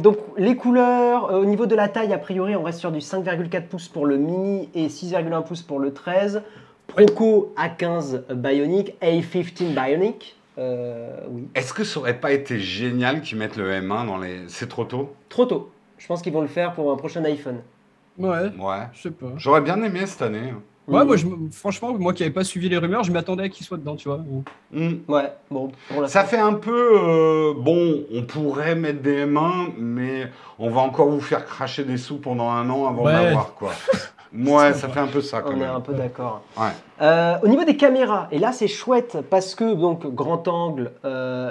Donc, les couleurs, au niveau de la taille, a priori, on reste sur du 5,4 pouces pour le mini et 6,1 pouces pour le 13. Proco A15 Bionic, A15 Bionic. Oui. Est-ce que ça aurait pas été génial qu'ils mettent le M1 dans les. C'est trop tôt? Trop tôt. Je pense qu'ils vont le faire pour un prochain iPhone. Ouais, Ouais. je sais pas. J'aurais bien aimé cette année. Ouais, moi, franchement, moi qui n'avais pas suivi les rumeurs, je m'attendais à qu'il soit dedans, tu vois. Ouais, bon, pour l'instant. Ça fait un peu. Bon, on pourrait mettre des M1, mais on va encore vous faire cracher des sous pendant un an avant Ouais. d'avoir quoi. Ouais, ça fait un peu ça quand On est même. un peu d'accord. Ouais. Au niveau des caméras, et là c'est chouette parce que donc grand angle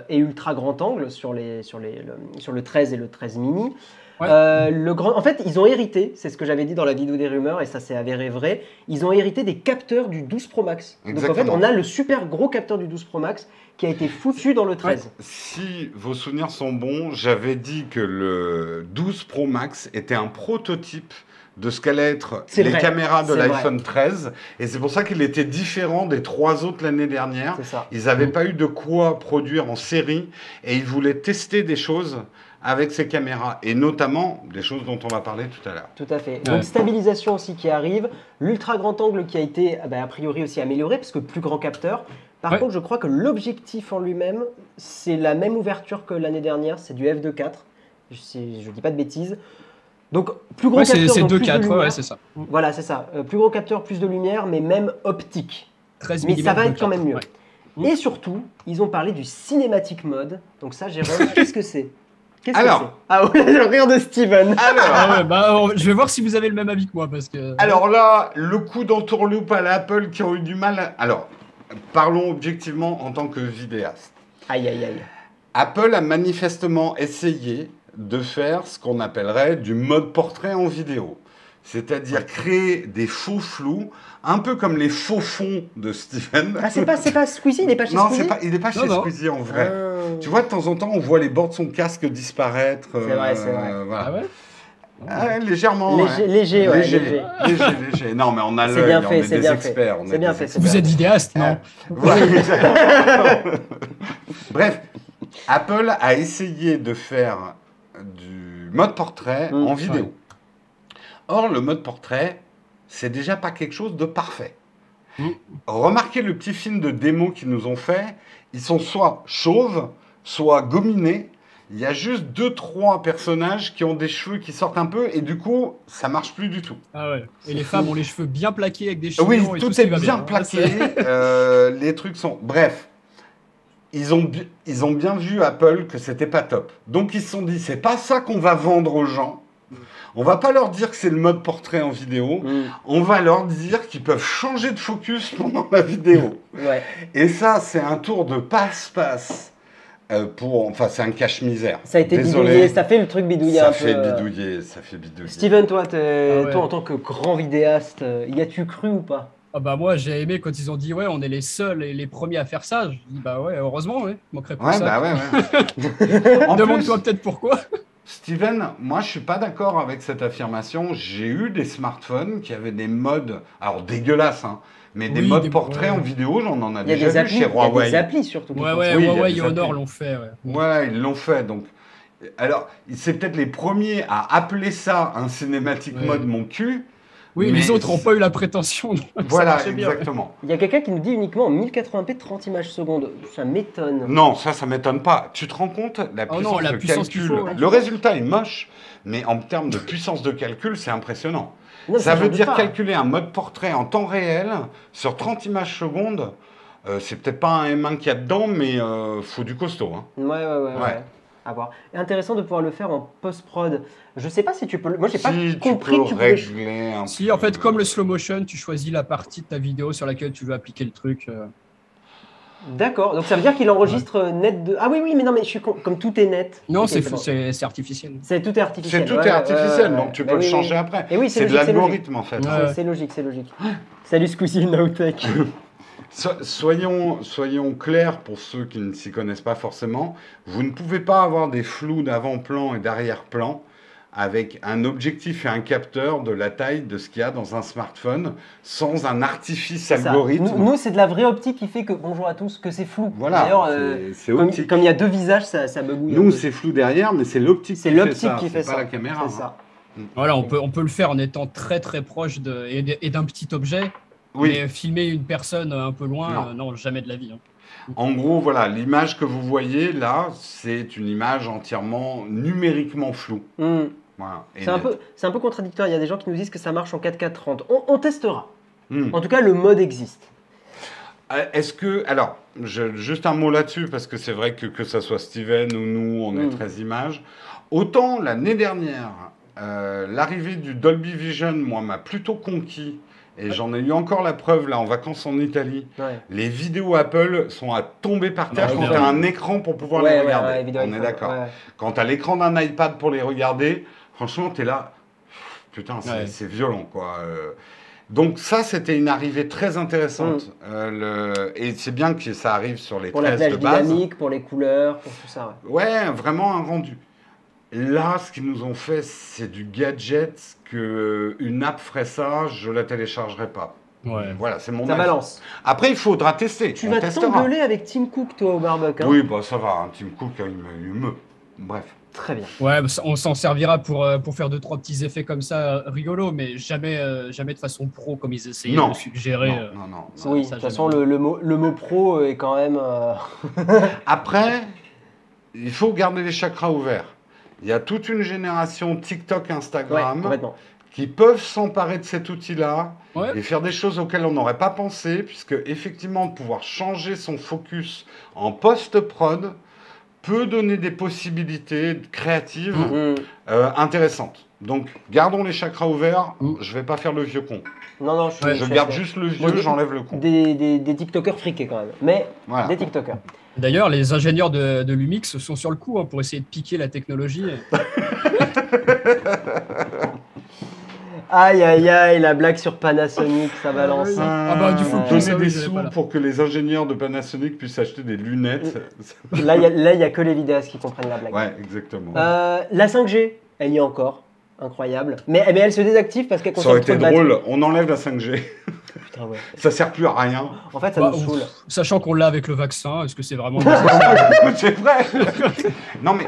et ultra grand angle sur le 13 et le 13 mini. Ouais. En fait, ils ont hérité, c'est ce que j'avais dit dans la vidéo des rumeurs et ça s'est avéré vrai, ils ont hérité des capteurs du 12 Pro Max. Donc en fait, Exactement. on a le super gros capteur du 12 Pro Max qui a été foutu dans le 13. Si vos souvenirs sont bons, j'avais dit que le 12 Pro Max était un prototype de ce qu'allaient être C'est les vrai. caméras de C'est l'iPhone 13. Et c'est pour ça qu'il était différent des 3 autres l'année dernière. C'est ça. Ils n'avaient pas eu de quoi produire en série et ils voulaient tester des choses avec ces caméras et notamment des choses dont on va parler tout à l'heure. Tout à fait. Ouais. Donc stabilisation aussi qui arrive, l'ultra grand angle qui a été a priori aussi amélioré parce que plus grand capteur. Par Ouais. contre, je crois que l'objectif en lui-même, c'est la même ouverture que l'année dernière, c'est du f2.4. Je dis pas de bêtises. Donc plus gros Ouais, capteur, c'est donc plus 2.4, de ouais, lumière. ouais, c'est ça. Voilà, c'est ça. Plus gros capteur, plus de lumière, mais même optique. 13 Mais ça va mm être quand même mieux. Ouais. Et surtout, ils ont parlé du cinématique mode. Donc ça, Jérôme, qu'est-ce que c'est? Qu'est-ce Alors. que c'est? Ah ouais, le rire de Steven. Ah ouais, bah, je vais voir si vous avez le même avis que moi, parce que... Alors là, le coup d'entourloupe à l'Apple qui ont eu du mal. Alors, parlons objectivement en tant que vidéaste. Aïe, aïe, aïe. Apple a manifestement essayé de faire ce qu'on appellerait du mode portrait en vidéo. C'est-à-dire créer des faux flous, un peu comme les faux fonds de Steven. Ah, c'est pas Squeezie, il n'est pas chez Non, Squeezie. il n'est pas chez Non. Squeezie en vrai. Ah. Tu vois, de temps en temps, on voit les bords de son casque disparaître. C'est vrai, c'est vrai. Voilà. Ah ouais Ah, légèrement. Léger, ouais. léger, ouais, léger, léger. léger. Non, mais on a C'est l'œil, bien on fait, est c'est des bien fait. experts. on C'est est bien des fait, experts. c'est Vous êtes vidéaste, non Voilà. Bref, Apple a essayé de faire du mode portrait en vidéo. Ouais. Or, le mode portrait, c'est déjà pas quelque chose de parfait. Remarquez le petit film de démo qu'ils nous ont fait. Ils sont soit chauves, soit gominés. Il y a juste 2-3 personnages qui ont des cheveux qui sortent un peu et du coup, ça marche plus du tout. Ah ouais. Et les femmes ont les cheveux bien plaqués avec des cheveux Oui, longs et tout ce est qui va bien hein. plaqué. Les trucs sont... Bref, ils ont bien vu Apple que c'était pas top. Donc ils se sont dit, c'est pas ça qu'on va vendre aux gens. On va pas leur dire que c'est le mode portrait en vidéo. On va leur dire qu'ils peuvent changer de focus pendant la vidéo. Ouais. Et ça, c'est un tour de passe-passe. Enfin, c'est un cache-misère. Ça a été Désolé. bidouillé, ça fait le truc bidouillé Ça un fait peu. bidouiller, ça fait bidouiller. Steven, toi, ouais. toi, en tant que grand vidéaste, y as-tu cru ou pas? Ah bah moi j'ai aimé quand ils ont dit ouais on est les seuls et les premiers à faire ça. Je dis bah ouais heureusement ouais, manquerait pas Ouais, ça. bah ouais. En Demande-toi plus, peut-être pourquoi. Steven, moi je suis pas d'accord avec cette affirmation. J'ai eu des smartphones qui avaient des modes, alors dégueulasses, hein, mais des Oui, modes des- portraits ouais. en vidéo, j'en en ai Il y a déjà des vu applis, chez il y a Huawei. des applis surtout. qui Ouais font ouais ça. Oui, il y a Huawei des et Honor applis. l'ont fait ouais. Voilà, ils l'ont fait. Donc, alors, c'est peut-être les premiers à appeler ça un cinématique Ouais. mode mon cul. Oui mais les autres n'ont pas eu la prétention. donc ça Voilà, marchait bien, ouais. exactement. Il y a quelqu'un qui nous dit uniquement en 1080p 30 images secondes. Ça m'étonne. Non, ça m'étonne pas. Tu te rends compte la Oh puissance non, la de puissance qu'il calcul. faut, hein. Le résultat est moche, mais en termes de puissance de calcul, c'est impressionnant. Non, Ça j'en veut doute dire pas. calculer un mode portrait en temps réel sur 30 images secondes. C'est peut-être pas un M1 qu'il y a dedans, mais faut du costaud. Hein. Ouais. À voir. Et intéressant de pouvoir le faire en post-prod. Je sais pas si tu peux. Moi, j'ai pas Si compris tu que peux tu pouvais. régler un Si peu. en fait comme le slow motion tu choisis la partie de ta vidéo sur laquelle tu veux appliquer le truc. D'accord. Donc ça veut dire qu'il enregistre net de. Ah oui, mais non, mais je suis comme tout est net. Non Ok, c'est bon. c'est artificiel. Tout est artificiel. Tout est artificiel, donc tu peux le changer après. Et oui, C'est de logique, l'algorithme en fait. Ouais. C'est logique, c'est logique. Salut Squeezie Nowtech. Soyons clairs pour ceux qui ne s'y connaissent pas forcément. Vous ne pouvez pas avoir des flous d'avant-plan et d'arrière-plan avec un objectif et un capteur de la taille de ce qu'il y a dans un smartphone sans un artifice C'est ça. algorithme. Nous, c'est de la vraie optique qui fait que, bonjour à tous, que c'est flou. Voilà, D'ailleurs, c'est optique. comme il y a deux visages, ça me gouille. un Nous, peu. c'est flou derrière, mais c'est l'optique C'est qui fait l'optique ça. qui fait C'est ça. pas la caméra. C'est ça. Voilà on peut le faire en étant très très proche et d'un petit objet. Oui. Mais filmer une personne un peu loin Non. non jamais de la vie. Hein. En gros, voilà, l'image que vous voyez là, c'est une image entièrement numériquement floue. Voilà. Et C'est un peu contradictoire. Il y a des gens qui nous disent que ça marche en 4K 30. On testera. Hmm. En tout cas, le mode existe. Est-ce que... Alors, juste un mot là-dessus, parce que c'est vrai que ça soit Steven ou nous, on est très images. Autant l'année dernière, l'arrivée du Dolby Vision, moi, m'a plutôt conquis. Et j'en ai eu encore la preuve là en vacances en Italie. Ouais. Les vidéos Apple sont à tomber par terre Ouais, quand tu as un écran pour pouvoir les regarder. vidéo On iPhone, est d'accord. ouais. Quand tu as l'écran d'un iPad pour les regarder, franchement, tu es là. Putain, c'est violent quoi. Donc ça, c'était une arrivée très intéressante. Et c'est bien que ça arrive sur les Pour la 13 de plage base. dynamique, pour les couleurs, pour tout ça. Ouais, vraiment un rendu. Là, ce qu'ils nous ont fait, c'est du gadget que une app ferait ça, je la téléchargerai pas. Ouais. Voilà, c'est mon Ça avis. balance. Après, il faudra tester. Tu On vas testera. t'engueuler avec Tim Cook, toi, au barbecue. Hein. Oui, bah ça va. Hein. Tim Cook, il me. Bref. Très bien. Ouais, bah, on s'en servira pour faire 2-3 petits effets comme ça rigolos, mais jamais de façon pro comme ils essayaient Non. de suggérer. Non. Oui, de ça, toute façon, jamais. le mot pro est quand même. Après, il faut garder les chakras ouverts. Il y a toute une génération TikTok, Ouais, Instagram complètement. qui peuvent s'emparer de cet outil-là Ouais. et faire des choses auxquelles on n'aurait pas pensé, puisque effectivement, de pouvoir changer son focus en post-prod peut donner des possibilités créatives intéressantes. Donc, gardons les chakras ouverts. Je vais pas faire le vieux con. Non, Je suis garde assez- juste le Moi, vieux, j'enlève le con. Des TikTokers friqués quand même. Mais Voilà. des TikTokers. D'ailleurs, les ingénieurs de Lumix sont sur le coup pour essayer de piquer la technologie. Aïe, aïe, aïe, la blague sur Panasonic, ça balance. Ah bah, du coup, donner ça, oui, des j'avais sous pas là. pour que les ingénieurs de Panasonic puissent acheter des lunettes. Là, il y a que les vidéastes qui comprennent la blague. Ouais, exactement. La 5G, elle y est encore. Incroyable. Mais elle se désactive parce qu'elle Ça aurait consomme été trop de batterie. drôle, on enlève la 5G. Putain, ouais. Ça sert plus à rien. En fait, ça Bah, nous saoule. Sachant qu'on l'a avec le vaccin, est-ce que c'est vraiment... C'est vrai. Non mais,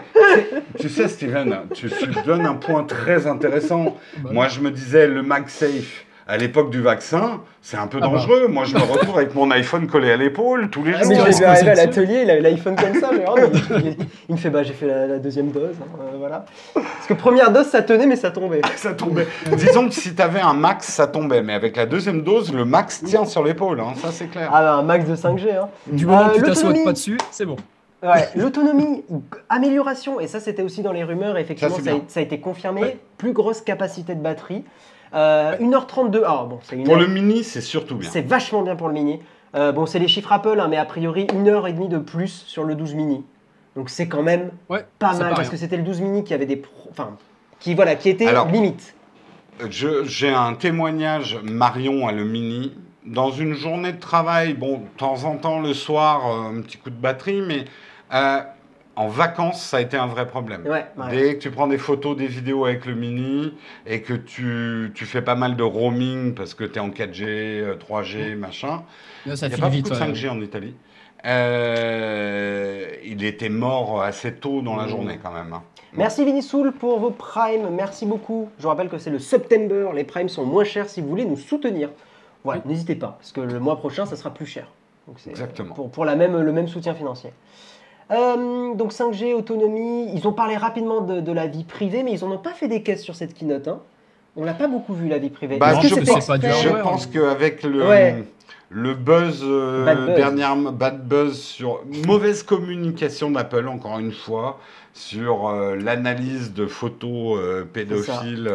tu sais Steven, tu donnes un point très intéressant. Bah, Moi je me disais le MagSafe. à l'époque du vaccin, c'est un peu Ah bah. dangereux. Moi, je me retrouve avec mon iPhone collé à l'épaule tous les Ah, jours. mais je l'ai vu se arriver à poser l'atelier, il avait l'iPhone comme ça, mais vraiment, il me fait bah j'ai fait la deuxième dose, hein, voilà. Parce que première dose ça tenait mais ça tombait. Ça tombait. Disons que si tu avais un max, ça tombait. Mais avec la deuxième dose, le max tient sur l'épaule. Hein. Ça, c'est clair. Ah bah, un max de 5G. Hein. Du moment que tu l'autonomie. t'assois pas dessus, c'est bon. Ouais, l'autonomie, amélioration, et ça c'était aussi dans les rumeurs, et effectivement Ça, c'est bien. ça a été confirmé, Ouais. plus grosse capacité de batterie, 1h32, alors bon c'est une Pour heure, le mini, c'est surtout bien. c'est vachement bien pour le mini. Bon c'est les chiffres Apple, hein, mais a priori 1h30 de plus sur le 12 mini, donc c'est quand même Ouais, pas c'est mal, parce rien. que c'était le 12 mini qui avait des... Enfin, qui était Alors, limite. J'ai un témoignage Marion à le mini. Dans une journée de travail, bon, de temps en temps le soir, un petit coup de batterie, mais en vacances, ça a été un vrai problème. Ouais, ouais. Dès que tu prends des photos, des vidéos avec le mini et que tu fais pas mal de roaming parce que tu es en 4G, 3G, machin, Là, ça il n'y a file pas vite. beaucoup de ouais. 5G en Italie. Il était mort assez tôt dans la journée quand même. Hein. Merci Vinisoul pour vos primes, merci beaucoup. Je vous rappelle que c'est le September, les primes sont moins chers si vous voulez nous soutenir. Voilà, n'hésitez pas, parce que le mois prochain, ça sera plus cher. Donc c'est Exactement. pour le même soutien financier. Donc 5G, autonomie, ils ont parlé rapidement de la vie privée, mais ils n'en ont pas fait des caisses sur cette keynote. Hein. On l'a pas beaucoup vu, la vie privée. Bah, Est-ce que je c'était pense- c'est pas du exprès Je hardware, pense hein. qu'avec Ouais. le buzz, Bad buzz. dernièrement, bad buzz sur mauvaise communication d'Apple, encore une fois, sur l'analyse de photos pédophiles,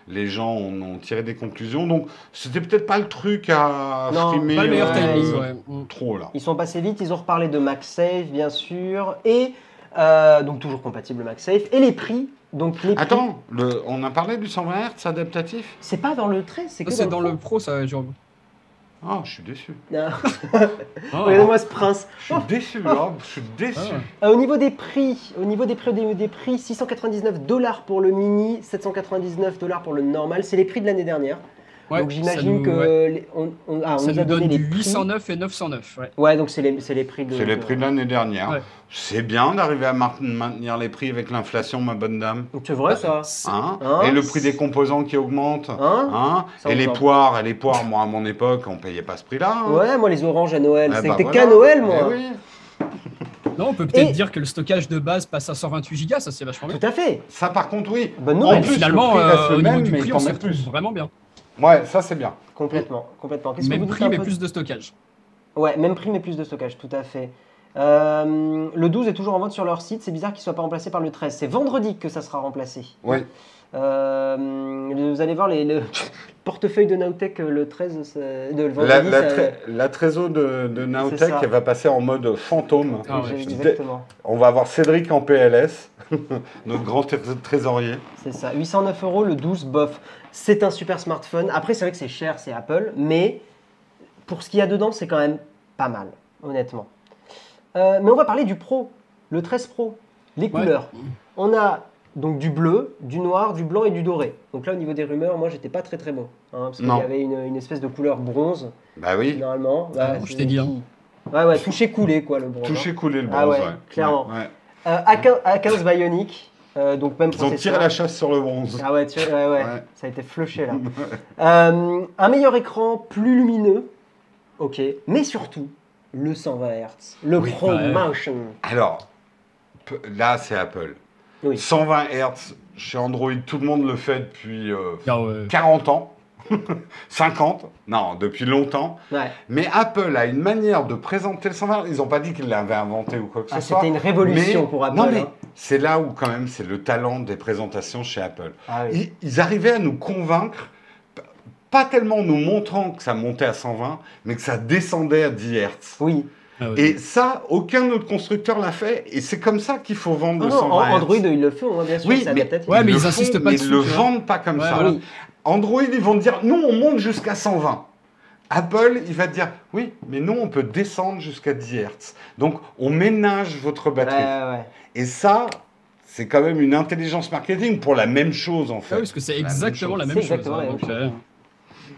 les gens ont tiré des conclusions. Donc, c'était peut-être pas le truc à Non, frimer Pas le meilleur Ouais, timing, ils- ouais. trop là. Ils sont passés vite, ils ont reparlé de MagSafe, bien sûr, et donc toujours compatible MagSafe, et les prix. Donc les prix, Attends, on a parlé du 120 Hz adaptatif? c'est pas dans le 13, c'est que C'est dans le le pro, ça, Jérôme. Ah, je suis déçu. pro. Ah, Ah. regardez-moi ce prince. Je suis déçu, là. Je suis déçu. Ah. Au niveau des prix, des prix, $699 pour le mini, $799 pour le normal. C'est les prix de l'année dernière. Ouais, Donc ça j'imagine nous- que ouais. on Ça nous a nous donné donne les du prix. 809 et 909. Ouais. Ouais, donc c'est les prix de. C'est les prix de l'année dernière. Ouais. C'est bien d'arriver à maintenir les prix avec l'inflation, ma bonne dame. Donc c'est vrai ça. Hein Hein Et le prix des composants qui augmente. Hein Hein Ça, Et on les sort. poires, moi à mon époque, on payait pas ce prix-là. hein. Ouais, moi les oranges à Noël, Ah, c'était bah, qu'à voilà. Noël moi. Eh oui. Non, on peut peut-être Et- dire que le stockage de base passe à 128 Go, ça c'est vachement bien. Tout à fait. Ça par contre, oui. Bonne En nouvelle. plus, Finalement, le prix reste le au niveau même, du mais prix, quand on s'y même retrouve plus. vraiment bien. Ouais, ça c'est bien. Complètement. Qu'est-ce que Même vous dites prix, un mais peu plus de stockage. Ouais, même prix mais plus de stockage, tout à fait. Le 12 est toujours en vente sur leur site, c'est bizarre qu'il ne soit pas remplacé par le 13. C'est vendredi que ça sera remplacé. Oui. Vous allez voir le portefeuille de Nowtech le 13, de le vendredi. La trésor de C'est Nowtech, ça. elle va passer en mode fantôme. Ah ouais. Exactement, On va avoir Cédric en PLS, notre grand trésorier. c'est ça. 809 € le 12, bof. C'est un super smartphone. Après, c'est vrai que c'est cher, c'est Apple, mais pour ce qu'il y a dedans, c'est quand même pas mal, honnêtement. Mais on va parler du Pro, le 13 Pro, les Ouais. couleurs. On a donc du bleu, du noir, du blanc et du doré. Donc là, au niveau des rumeurs, moi, j'étais pas très très bon. Hein, parce qu'il Non. y avait une espèce de couleur bronze, Bah oui. normalement. Bah, je t'ai dit, hein. Ouais, touché coulé, quoi, le bronze. Toucher couler le bronze. Ah ouais, clairement. Ouais. A15 Bionic, donc même Ils ont processeur. tiré la chasse sur le bronze. Ah ouais, ouais, Ouais. ça a été flushé là. Un meilleur écran, plus lumineux, ok, mais surtout le 120 Hz, le Oui, ProMotion. Alors, là c'est Apple. Oui. 120 Hz chez Android, tout le monde le fait depuis Ah ouais. 40 ans. 50, non, depuis longtemps. Ouais. Mais Apple a une manière de présenter le 120. Ils n'ont pas dit qu'ils l'avaient inventé ou quoi que ce Ah, soit. c'était une révolution Mais- pour Apple. Non, mais hein. c'est là où, quand même, c'est le talent des présentations chez Apple. Ah oui. Ils arrivaient à nous convaincre, pas tellement en nous montrant que ça montait à 120, mais que ça descendait à 10 Hz. Oui. Ah ouais. Et ça, aucun autre constructeur l'a fait. Et c'est comme ça qu'il faut vendre Ah le non, 120 Hz. Android, ils le font, hein, bien sûr, Oui, c'est mais- adaptatif. Ouais, mais le ils insistent font, pas mais dessus, ils le tu vois. vendent pas comme Ouais, ça. voilà. Oui. Android, ils vont dire, nous, on monte jusqu'à 120. Apple, il va dire, oui, mais nous, on peut descendre jusqu'à 10 Hz. Donc, on ménage votre Ouais, batterie. ouais. Et ça, c'est quand même une intelligence marketing pour la même chose, en Ah fait. oui, parce que c'est La même exactement chose. la même C'est chose. exactement la hein, même donc, chose.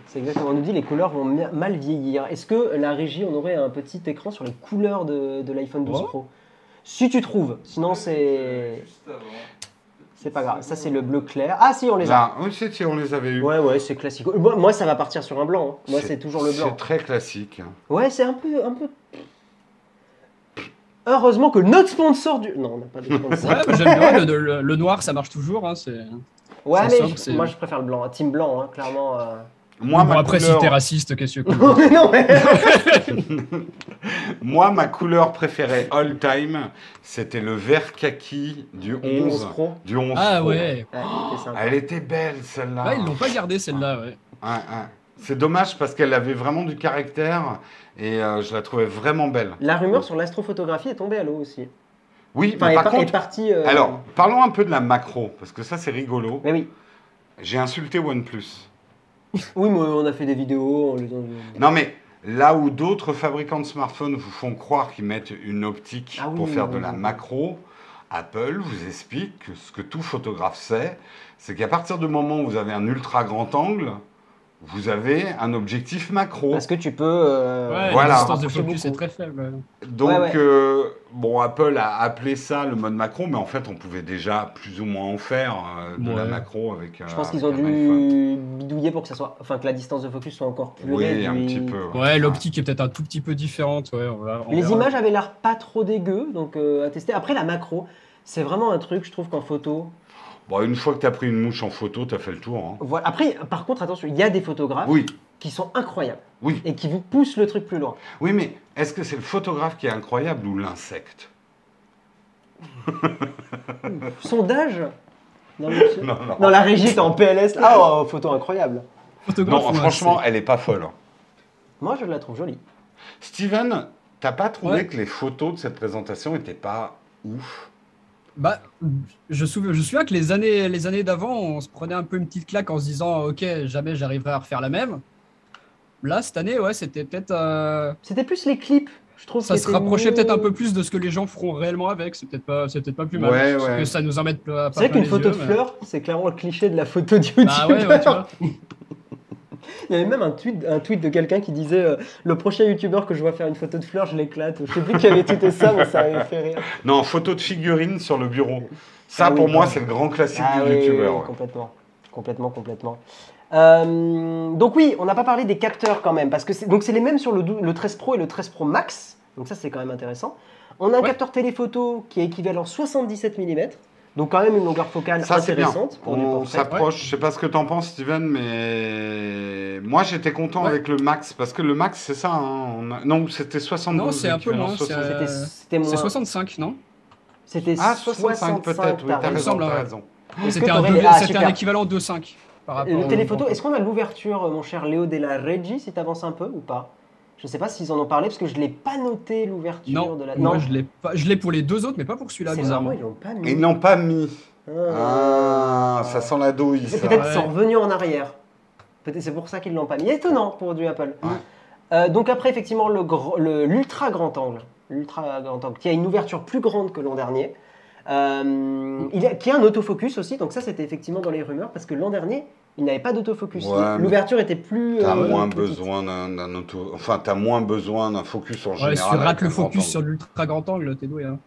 C'est exactement. On nous dit les couleurs vont mal vieillir. Est-ce que la régie, on aurait un petit écran sur les couleurs de l'iPhone 12 Oh. Pro? Si tu trouves, sinon c'est. C'est pas grave. Ça, c'est le bleu clair. Ah si, on les a. Là, oui, si, on les avait eu. Ouais, c'est classique. Moi, ça va partir sur un blanc. Moi, c'est toujours le blanc. C'est très classique. Ouais, c'est un peu. Heureusement que notre sponsor du. Non, on n'a pas de sponsor. Ouais, mais j'aime bien le noir, ça marche toujours. Hein, Ouais, c'est mais sobre, moi, je préfère le blanc. Un team blanc, hein, clairement. Moi, bon, ma après, couleur... si t'es raciste, qu'est-ce que tu veux? Non, mais. Moi, ma couleur préférée all time, c'était le vert kaki du 11 Pro. Du 11 Ah Pro. ouais. Ouais, c'était sympa. Elle était belle, celle-là. Ouais, ils l'ont pas gardé celle-là, ouais. Ouais. C'est dommage parce qu'elle avait vraiment du caractère et je la trouvais vraiment belle. La rumeur sur l'astrophotographie est tombée à l'eau aussi. Oui, Enfin, mais par est contre... partie. Alors, parlons un peu de la macro, parce que ça, c'est rigolo. Mais oui. J'ai insulté OnePlus. Oui, mais on a fait des vidéos. Non, mais là où d'autres fabricants de smartphones vous font croire qu'ils mettent une optique Ah oui, pour faire de oui, la oui. macro, Apple vous explique que ce que tout photographe sait, c'est qu'à partir du moment où vous avez un ultra grand angle, vous avez un objectif macro. Parce que tu peux. Ouais, Voilà. la distance de rapprocher focus est beaucoup. très faible. Donc, Ouais. bon, Apple a appelé ça le mode macro, mais en fait, on pouvait déjà plus ou moins en faire de la Ouais. macro avec. Je pense qu'ils avec ont un iPhone. dû bidouiller pour que ça soit. Enfin, que la distance de focus soit encore plus Oui, réduite. un petit peu. Ouais, l'optique est peut-être un tout petit peu différente. Ouais, on Les verra. images avaient l'air pas trop dégueu, donc à tester. Après, la macro, c'est vraiment un truc, je trouve qu'en photo. Bon, une fois que tu as pris une mouche en photo, tu as fait le tour. Hein. Voilà. Après, par contre, attention, il y a des photographes Oui, qui sont incroyables oui. et qui vous poussent le truc plus loin. Oui, mais est-ce que c'est le photographe qui est incroyable ou l'insecte? Sondage dans, le- Non, non. dans la régie, t'es en PLS. Ah, oh, photo incroyable. Photographe Non, ou franchement, un- elle est pas folle. Hein. Moi, je la trouve jolie. Steven, t'as pas trouvé Ouais. que les photos de cette présentation étaient pas ouf? Bah, je souviens que les années d'avant, on se prenait un peu une petite claque en se disant, ok, jamais j'arriverai à refaire la même. Là, cette année, ouais, c'était peut-être, C'était plus les clips, je trouve. ça qui se étaient rapprochait mieux. peut-être un peu plus de ce que les gens feront réellement avec. C'est peut-être pas plus mal. Ouais, Parce ouais. que ça nous en met pas C'est vrai plein qu'une les photo yeux, de mais- fleurs, c'est clairement le cliché de la photo du YouTuber. Bah ouais, tu vois. Il y avait même un tweet de quelqu'un qui disait le prochain YouTuber que je vois faire une photo de fleurs, je l'éclate. Je sais plus qui avait tweeté ça, mais ça avait fait rire. Non, photo de figurine sur le bureau. Ça, Ah oui, pour moi, pardon. c'est le grand classique Ah du oui, YouTuber. oui, Ouais. complètement. Donc oui, on n'a pas parlé des capteurs quand même, parce que c'est les mêmes sur le 13 Pro et le 13 Pro Max, donc ça c'est quand même intéressant. On a un Ouais. capteur téléphoto qui est équivalent 77 mm, donc quand même une longueur focale Ça, c'est bien. intéressante pour du On portrait. s'approche. Je sais pas ce que t'en penses, Steven, mais moi, j'étais content Ouais. avec le Max, parce que le Max, c'est ça. Hein, Non, c'était 72. Non, c'est un peu l'équivalent moins, 60. C'était moins. C'est 65, non? C'était Ah, 65 peut-être, oui, t'as t'as raison. raison, semble, t'as ouais. raison. Est-ce que C'était t'aurais les- Ah, super. un équivalent 2,5 par rapport Le au- téléphoto, est-ce qu'on a l'ouverture, mon cher Léo Della Reggi, si tu avances un peu ou pas? Je sais pas s'ils en ont parlé, parce que je ne l'ai pas noté, l'ouverture Non, de la... moi je l'ai pas. Je l'ai pour les deux autres, mais pas pour celui-là, c'est bizarrement. marrant, ils l'ont pas mis. Ils n'ont pas mis. Ah. Ah, ça sent la douille, C'est ça. peut-être Ouais. qu'ils sont revenus en arrière. Peut-être c'est pour ça qu'ils l'ont pas mis. Étonnant pour du Apple. Ouais. Donc après, effectivement, l'ultra grand angle. L'ultra grand angle, qui a une ouverture plus grande que l'an dernier. Qui a un autofocus aussi, donc ça c'était effectivement dans les rumeurs, parce que l'an dernier, il n'avait pas d'autofocus. Ouais, L'ouverture était plus... T'as plus moins petite. besoin d'un auto... Enfin, t'as moins besoin d'un focus en Ouais, général. si tu rates avec le un grand focus angle. sur l'ultra grand angle, t'es doué. Hein.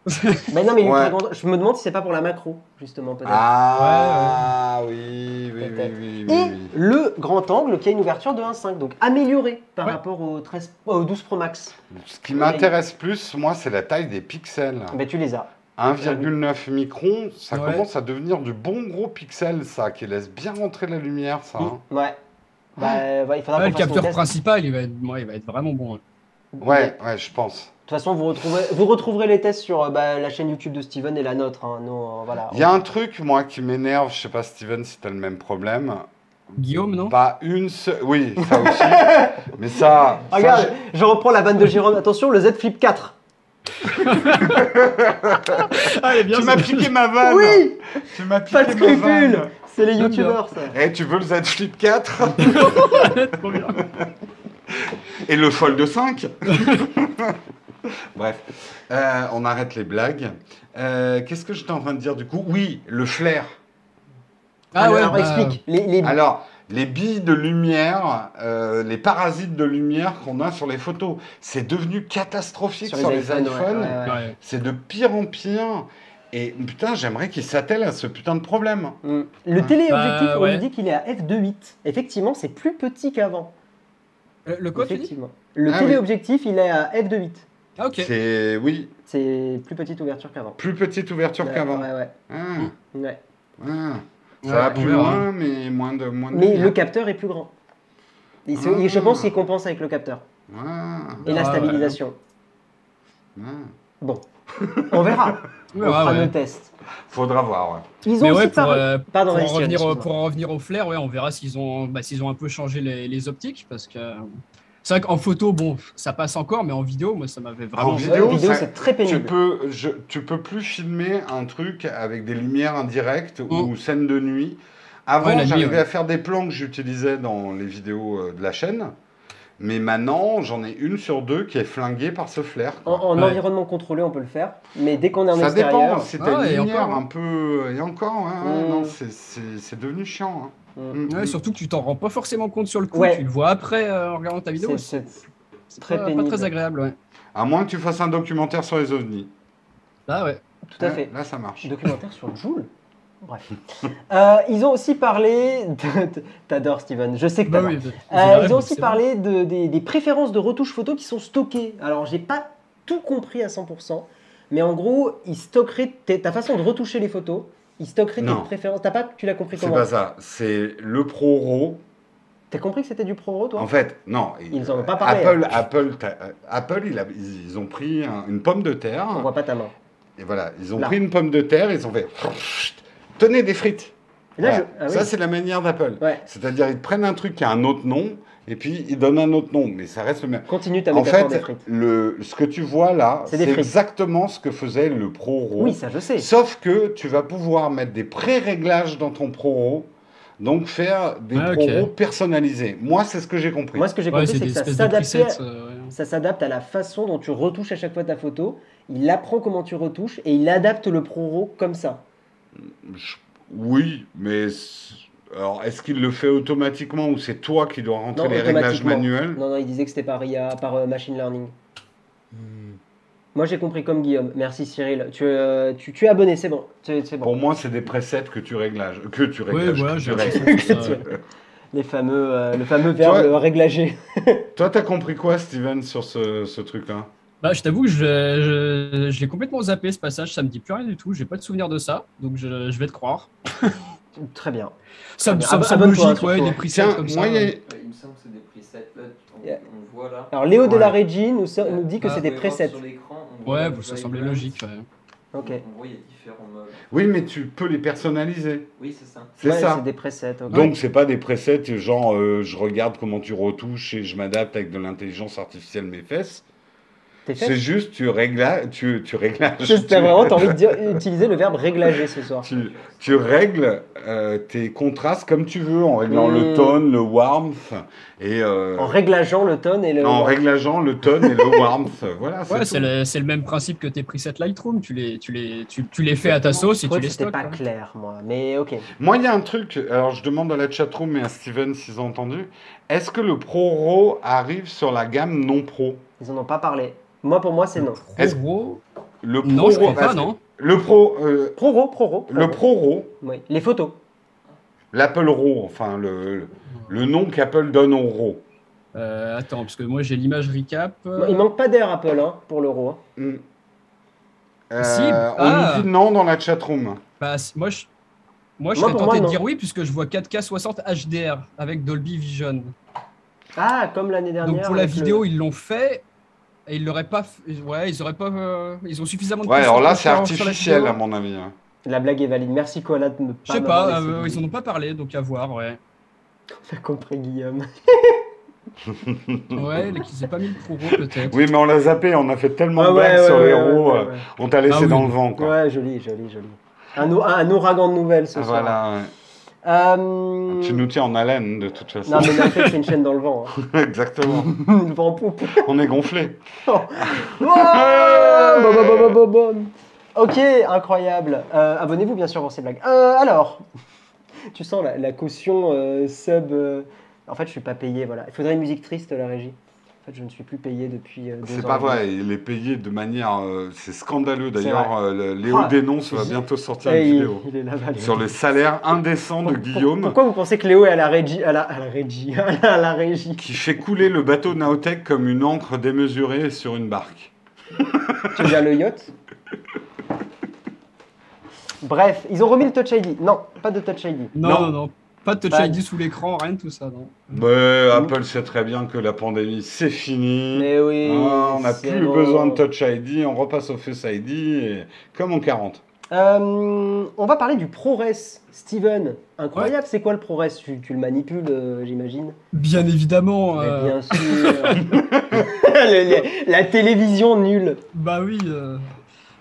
Mais non, mais l'ultra Ouais. grand- je me demande si c'est pas pour la macro, justement, peut-être. Ah, oui, oui, oui, Peut-être. oui, Et oui, oui. le grand angle qui a une ouverture de 1.5, donc amélioré par Ouais. rapport au 12 Pro Max. Ce qui m'intéresse plus, moi, c'est la taille des pixels. Ben, tu les as. 1,9 micron, ça Ouais. commence à devenir du bon gros pixel, ça, qui laisse bien rentrer la lumière, ça. hein. Ouais. Bah, ouais, il faudra Ouais, qu'on le fasse capteur une test. principal, il va être vraiment bon. hein. Ouais, ouais, je pense. De toute façon, vous retrouverez les tests sur la chaîne YouTube de Steven et la nôtre. Hein. Nous, voilà. Il y a un truc, moi, qui m'énerve, je sais pas, Steven, si t'as le même problème. Guillaume, non? Pas une seule... Oui, ça aussi. Mais ça... Regarde, ça, je reprends la vanne de Jérôme. Attention, le Z Flip 4. Allez, bien tu m'as piqué ma vanne. Oui, Tu m'as pas de piqué ma scrupule. vanne. C'est les J'aime youtubeurs, ça. Eh, tu veux le Z Flip 4 Trop bien. et le Fold 5? Bref, on arrête les blagues. Qu'est-ce que j'étais en train de dire du coup? Oui, le flair. Alors, bah, explique. Alors, les billes de lumière, les parasites de lumière qu'on a sur les photos, c'est devenu catastrophique sur les iPhones. ouais. ouais. C'est de pire en pire. Et putain, j'aimerais qu'ils s'attellent à ce putain de problème. Le téléobjectif, on ouais. nous dit qu'il est à f2.8. Effectivement, c'est plus petit qu'avant. Le quoi, tu dis? Effectivement. Le Ah téléobjectif, il est à f2.8. Ah, ok. C'est, oui, C'est plus petite ouverture qu'avant. plus petite ouverture Ouais, qu'avant. Ouais. Ah, Ouais. ça va on plus verra. loin, mais moins de Mais le lumière. capteur est plus grand. Ah. Je pense qu'il compense avec le capteur. Ah, Et la Ah, stabilisation. ah. Bon, on verra. On On verra, fera ouais. nos tests. Faudra voir, ouais. Ils ont Mais aussi ouais, pour, parlé... Pardon, pour, en vas-y, Steven, revenir, excuse-moi. pour en revenir au flair, ouais, on verra s'ils ont un peu changé les optiques. Parce que c'est vrai qu'en photo, bon, ça passe encore, mais en vidéo, moi, ça m'avait vraiment. En Ouais, vidéo, vidéo, ça- c'est très pénible. tu peux plus filmer un truc avec des lumières indirectes ou scène de nuit. Avant, Ouais, la nuit, j'arrivais ouais. à faire des plans que j'utilisais dans les vidéos de la chaîne. Mais maintenant, j'en ai une sur deux qui est flinguée par ce flair, quoi. En Ouais. environnement contrôlé, on peut le faire. Mais dès qu'on est en Ça extérieur... dépend, si t'as Ah, une et lumière encore, hein. un peu... Et encore, ouais, Mm. non, c'est devenu chiant. Hein. Ouais, surtout que tu t'en rends pas forcément compte sur le coup. Ouais. Tu le vois après en regardant ta vidéo. C'est C'est très pas pénible. très agréable, ouais. À moins que tu fasses un documentaire sur les ovnis. Là, ouais. Tout à Ouais, fait. Là, ça marche. Documentaire sur Joule. Bref. Ils ont aussi parlé... T'adores, Steven. Je sais que Bah t'adores. oui, bah, Ils ont aussi c'est parlé des préférences de retouches photos qui sont stockées. Alors, j'ai pas tout compris à 100%, mais en gros, ils stockeraient ta façon de retoucher les photos. Ils stockeraient tes Non. préférences. Tu l'as compris C'est comment? pas ça. C'est le ProRAW. T'as compris que c'était du ProRAW, toi? En fait, non. Ils en ont pas parlé, Apple, ils ont pris une pomme de terre. On voit pas ta main. Et voilà, ils ont Là. pris une pomme de terre, ils ont fait. Tenez des frites. Et là, Voilà. ah oui. Ça, c'est la manière d'Apple. Ouais. C'est-à-dire, ils prennent un truc qui a un autre nom, et puis ils donnent un autre nom, mais ça reste le même. Continue ta En métaphore des fait, frites. ce que tu vois là, C'est des c'est frites. exactement ce que faisait le ProRAW. Oui, ça je sais. Sauf que tu vas pouvoir mettre des pré-réglages dans ton ProRAW, donc faire des Ah, ok. ProRAW personnalisés. Moi, c'est ce que j'ai compris. Moi, ce que j'ai Ouais, compris, c'est c'est des que ça espèces de s'adaptait presets. ça s'adapte à la façon dont tu retouches à chaque fois ta photo. Il apprend comment tu retouches et il adapte le ProRAW comme ça. Oui, mais alors, est-ce qu'il le fait automatiquement ou c'est toi qui dois rentrer Non, les réglages automatiquement. manuels? Non, il disait que c'était par IA, par machine learning. Moi, j'ai compris comme Guillaume. Merci Cyril. Tu es abonné, c'est bon. C'est bon. Pour moi, c'est des presets que tu réglages. Ouais, voilà, que j'ai tu l'impression règles. que ça, ouais. Le fameux verbe Toi- réglager. Toi, t'as compris quoi, Steven, sur ce truc-là? Bah, je t'avoue que je l'ai complètement zappé ce passage, ça me dit plus rien du tout, j'ai pas de souvenir de ça, donc je vais te croire. Très bien. Ça me bien. semble Abonne-toi, logique, ouais, surtout. des presets Tiens, comme moi, ça. il y a- Il me semble que c'est des presets là, Yeah. on voit là. Alors Léo de la Ouais. régie nous dit que Ah, c'est des Vous pouvez voir presets. sur l'écran, on voit Ouais, la bon, ça vibrance. semblait logique. Ouais. Ok. On voit il y a différents modes. Oui, mais tu peux les personnaliser. Oui, c'est ça. C'est Ouais, ça. c'est des presets. ok. Donc, c'est pas des presets genre je regarde comment tu retouches et je m'adapte avec de l'intelligence artificielle mes fesses. T'es C'est fait juste tu réglages. T'as vraiment envie d'utiliser le verbe réglager ce soir. Tu règles tes contrastes comme tu veux en réglant le Mm. tone, le warmth et En réglageant le tone et le. en réglageant le tone et le warmth. Voilà, Ouais, c'est tout. c'est le même principe que tes presets Lightroom, tu les fais à ta sauce Je et trouvais tu que les c'était stocks. pas quoi. clair, moi. Mais ok. Moi, il y a un truc, alors je demande à la chatroom et à Steven s'ils ont entendu. Est-ce que le ProRAW arrive sur la gamme non pro? Ils en ont pas parlé. Moi, pour moi, c'est non. Est-ce- ProRAW Le Non, je crois ProRAW, pas, non. Le ProRAW. ProRAW, Oui. Les photos. l'Apple RAW, enfin le nom qu'Apple donne au RAW. Attends, parce que moi j'ai l'image recap. Il manque pas d'air Apple hein, pour l'euro. Hein. Mm. Si, On nous dit non dans la chatroom. Bah, moi je Moi, serais pour tenté moi, de non. dire oui, puisque je vois 4K 60 HDR avec Dolby Vision. Ah, comme l'année dernière. Donc pour la avec le- vidéo, ils l'ont fait. Et ils l'auraient pas. Ouais, ils auraient pas. Ils ont suffisamment de Ouais, alors là, puissance c'est pour faire sur la artificiel vidéo. à mon avis. Hein. La blague est valide. Merci Koala de ne Je sais m'avoir pas, laissé ils en ont pas parlé, donc à voir, ouais. T'as compris, Guillaume. Ouais, qu'ils aient pas mis le ProRAW peut-être. Oui, mais on l'a zappé, on a fait tellement de Ah ouais, blagues sur ouais, les ouais, RAW, ouais, ouais. on t'a laissé Ah oui. dans le vent, quoi. Ouais, joli. Un ouragan de nouvelles ce Ah, soir. voilà, ouais. Tu nous tiens en haleine, de toute façon. Non, mais Netflix, c'est une chaîne dans le vent. Hein. Exactement. Le vent en poupe. On est gonflé. Oh, bon. Ok, incroyable. Abonnez-vous bien sûr pour ces blagues. Alors, tu sens la caution sub. En fait, je suis pas payé, voilà. Il faudrait une musique triste, la régie. En fait, je ne suis plus payé depuis 2 ans. C'est pas vrai, il est payé de manière... c'est scandaleux. C'est D'ailleurs, Léo Ah, dénonce, va j'ai- bientôt sortir Eh, une vidéo. il est là-bas. Léo. Sur le salaire indécent de Guillaume, Pourquoi vous pensez que Léo est à la régie, à la régie, à la régie? qui fait couler le bateau Naotech comme une encre démesurée sur une barque. Tu veux dire le yacht? Bref, ils ont remis le Touch ID. Non, pas de Touch ID. Non. Pas de Touch Pas- ID sous l'écran, rien de tout ça, non. Mais Apple sait très bien que la pandémie, c'est fini. Mais oui. Ah, on n'a c'est plus bon. besoin de Touch ID, on repasse au Face ID, et... comme en 40. On va parler du ProRes, Steven. Incroyable, c'est quoi le ProRes? Tu le manipules, j'imagine? Bien évidemment. Mais bien sûr. La télévision nulle. Bah oui.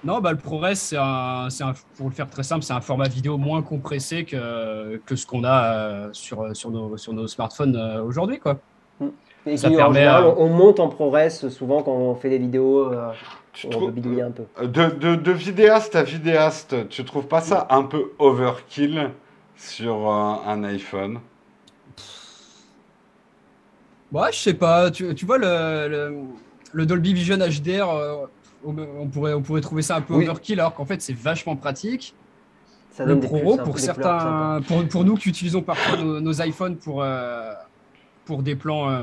Non, bah le ProRes, pour le faire très simple, c'est un format vidéo moins compressé que ce qu'on a sur nos smartphones aujourd'hui, quoi. Et Ça qui, en permet, général, on monte en ProRes souvent quand on fait des vidéos. Tu On trouves- veut bidouiller un peu. de vidéaste à vidéaste, tu trouves pas ça un peu overkill sur un iPhone? Ouais, je sais pas. Tu vois, le Dolby Vision HDR, on pourrait trouver ça un peu Oui. overkill, alors qu'en fait, c'est vachement pratique. Ça Le donne des Pro, pulses, pour des certains, pour nous qui utilisons parfois nos iPhones pour des plans,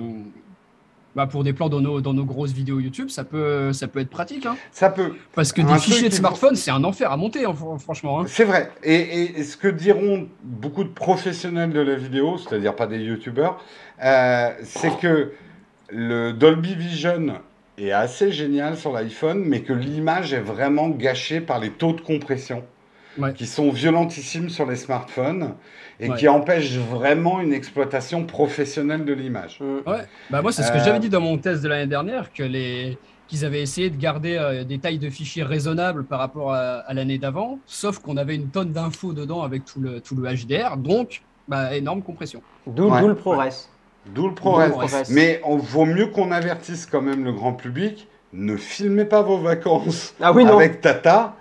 dans nos grosses vidéos YouTube, ça peut être pratique, hein. Ça peut. Parce que Un des truc fichiers de qui- smartphone, c'est un enfer à monter, hein, franchement, hein. C'est vrai. Et ce que diront beaucoup de professionnels de la vidéo, c'est-à-dire pas des youtubeurs, c'est que le Dolby Vision est assez génial sur l'iPhone, mais que l'image est vraiment gâchée par les taux de compression Ouais. qui sont violentissimes sur les smartphones et Ouais. qui empêchent vraiment une exploitation professionnelle de l'image. Ouais, bah moi c'est ce que Euh, j'avais dit dans mon test de l'année dernière, qu'ils avaient essayé de garder des tailles de fichiers raisonnables par rapport à l'année d'avant, sauf qu'on avait une tonne d'infos dedans avec tout le HDR, donc énorme compression. D'où Ouais. le ProRes. D'où le ProRes. D'où le ProRes. Mais on vaut mieux qu'on avertisse quand même le grand public, ne filmez pas vos vacances Ah oui, non. avec Tata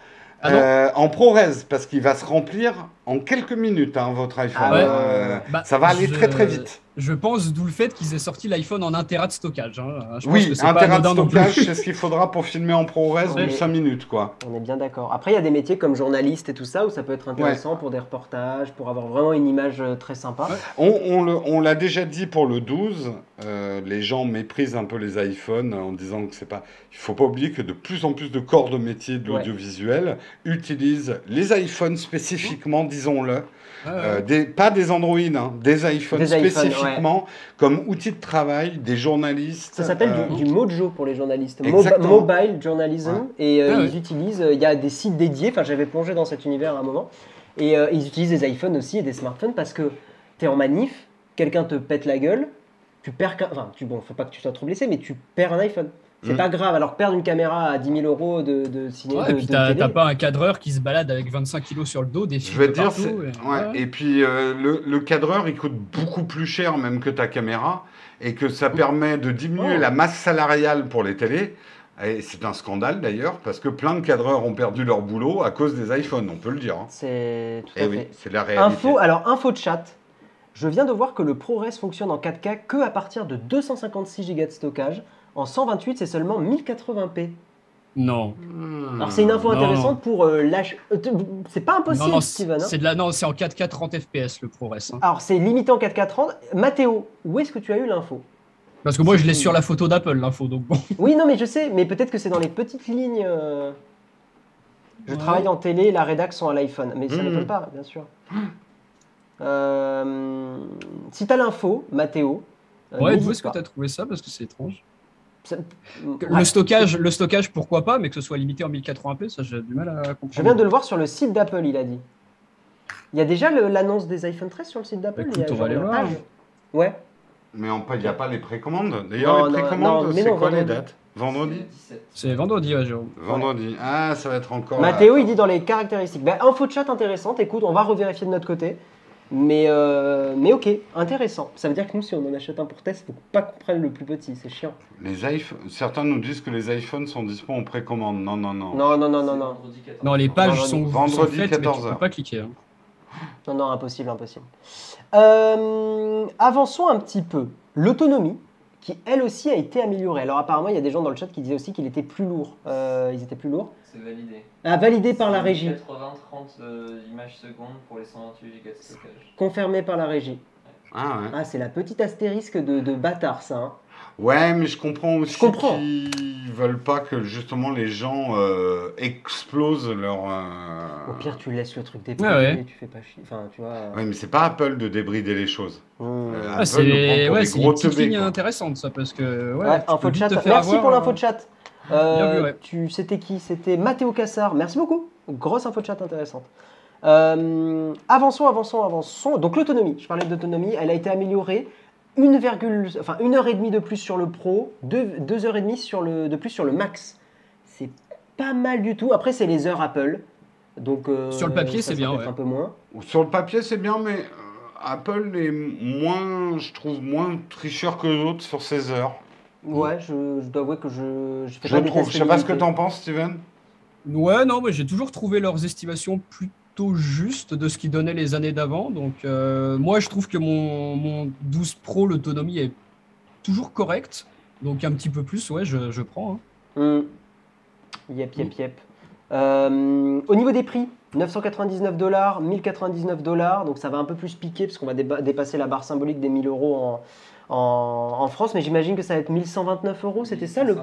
Ah non. en ProRes, parce qu'il va se remplir en quelques minutes, hein, votre iPhone. Ah ouais. Ça va aller très très vite. Je pense d'où le fait qu'ils aient sorti l'iPhone en 1 Tera de stockage, hein. Je pense Oui, que c'est un pas téra de anodin non plus. stockage, c'est ce qu'il faudra pour filmer en ProRes Ouais. de 5 minutes, quoi. On est bien d'accord. Après, il y a des métiers comme journaliste et tout ça où ça peut être intéressant pour des reportages, pour avoir vraiment une image très sympa. Ouais. On l'a déjà dit pour le 12, les gens méprisent un peu les iPhones en disant que c'est pas... Il faut pas oublier que de plus en plus de corps de métier de Ouais. l'audiovisuel utilisent les iPhones spécifiquement, disons-le. Ouais. Pas des Android, hein, des iPhones Des iPhones, spécifiquement comme outil de travail, des journalistes. Ça s'appelle du Mojo pour les journalistes. Exactement. Mobile journalism. Ouais. Et Ah ouais. ils utilisent, il y a des sites dédiés, enfin j'avais plongé dans cet univers à un moment, et ils utilisent des iPhones aussi et des smartphones parce que tu es en manif, quelqu'un te pète la gueule, tu perds, enfin, bon, faut pas que tu sois trop blessé, mais tu perds un iPhone. C'est Mm. pas grave, alors perdre une caméra à 10 000 euros de cinéma. Ouais, et puis t'as pas un cadreur qui se balade avec 25 kilos sur le dos, des Je fils vais de te dire, partout, c'est... Ouais. Et puis le cadreur, il coûte beaucoup plus cher même que ta caméra, et que ça permet de diminuer Oh. la masse salariale pour les télés. Et c'est un scandale d'ailleurs, parce que plein de cadreurs ont perdu leur boulot à cause des iPhones, on peut le dire. Hein. C'est tout Et à oui, fait. c'est la réalité. Info de chat. Je viens de voir que le ProRes fonctionne en 4K que à partir de 256 Go de stockage. En 128, c'est seulement 1080p. Non. Alors c'est une info Non, intéressante pour l'âge. C'est pas impossible, Non, Steven. Hein. c'est en 4K 30 FPS le ProRes, hein. Alors c'est limité en 4K 30. Mathéo, où est-ce que tu as eu l'info? Parce que moi je l'ai sur la photo d'Apple, l'info, donc bon. Oui, non, mais je sais, mais peut-être que c'est dans les petites lignes. Je Ouais. travaille en télé, la rédac sont à l'iPhone, mais ça Mhm. m'étonne pas, bien sûr. Si t'as l'info, Mathéo. Ouais, n'hésite d'où est-ce que pas. tu as trouvé ça? Parce que c'est étrange. Ça- Le stockage, pourquoi pas, mais que ce soit limité en 1080p, ça j'ai du mal à comprendre. Je viens de le voir sur le site d'Apple, il a dit. Il y a déjà l'annonce des iPhone 13 sur le site d'Apple. Écoute, il y a on va genre aller la voir. page. Ouais. Mais il n'y a pas les précommandes. D'ailleurs, Non, les non, précommandes, non, mais c'est non, quoi les vendredi. dates? Vendredi? 17. C'est vendredi, ouais, Jérôme. Vendredi. Ah, ça va être encore... Mathéo, il dit dans les caractéristiques. Ben, info de chat intéressante, écoute, on va revérifier de notre côté. Mais ok, intéressant. Ça veut dire que nous, si on en achète un pour test, faut pas qu'on prenne le plus petit, c'est chiant. Certains nous disent que les iPhones sont dispo en précommande. Non, non, non. Non, non, non, C'est non, non. vendredi 14. Non, les pages Vendredi. sont Vendredi, faites, mais tu 14 peux heures. pas cliquer, hein. Non, non, impossible, impossible. Avançons un petit peu. L'autonomie, qui elle aussi a été améliorée. Alors apparemment, il y a des gens dans le chat qui disaient aussi qu'il était plus lourd. Ils étaient plus lourds. C'est validé. Ah, validé par la C'est régie. 80-30 images secondes pour les 128 Go de stockage. Confirmé par la régie. Ah ouais. Ah, c'est la petite astérisque de bâtard, ça. Hein. Ouais, mais je comprends aussi Je comprends. qu'ils veulent pas que justement les gens explosent leur. Au pire, tu laisses le truc débris ouais. et tu fais pas chier. Enfin, tu vois. Ouais, mais c'est pas Apple de débrider les choses. Apple Ah, c'est nous prend pour des c'est gros une petite teubés, ligne quoi. intéressante, ça, parce que. Ouais, tu info peux de vite chat. te faire Merci pour avoir, l'info de chat. Bien vu, ouais. C'était qui? C'était Mathéo Cassard. Merci beaucoup. Grosse info de chat intéressante. Avançons. Donc l'autonomie. Je parlais d'autonomie. Elle a été améliorée. 1h30 de plus sur le Pro, 2h30 de plus sur le Max. C'est pas mal du tout. Après, c'est les heures Apple. Donc, Sur le papier, ça c'est sera bien, peut-être ouais. un peu moins. Sur le papier, c'est bien, mais Apple est moins, je trouve, moins tricheur que d'autres sur ses heures. Ouais, je dois avouer que je fais Je pas des trouve. tests Je sais pas ce que limités. t'en penses, Steven. Ouais, non, mais j'ai toujours trouvé leurs estimations plutôt justes de ce qu'ils donnaient les années d'avant. Donc, moi, je trouve que mon 12 Pro, l'autonomie est toujours correcte. Donc, un petit peu plus, ouais, je prends. Hein. Yep. Au niveau des prix, $999, $1099, donc ça va un peu plus piquer parce qu'on va dépasser la barre symbolique des 1000 euros en France, mais j'imagine que ça va être 1129 euros, c'était ça le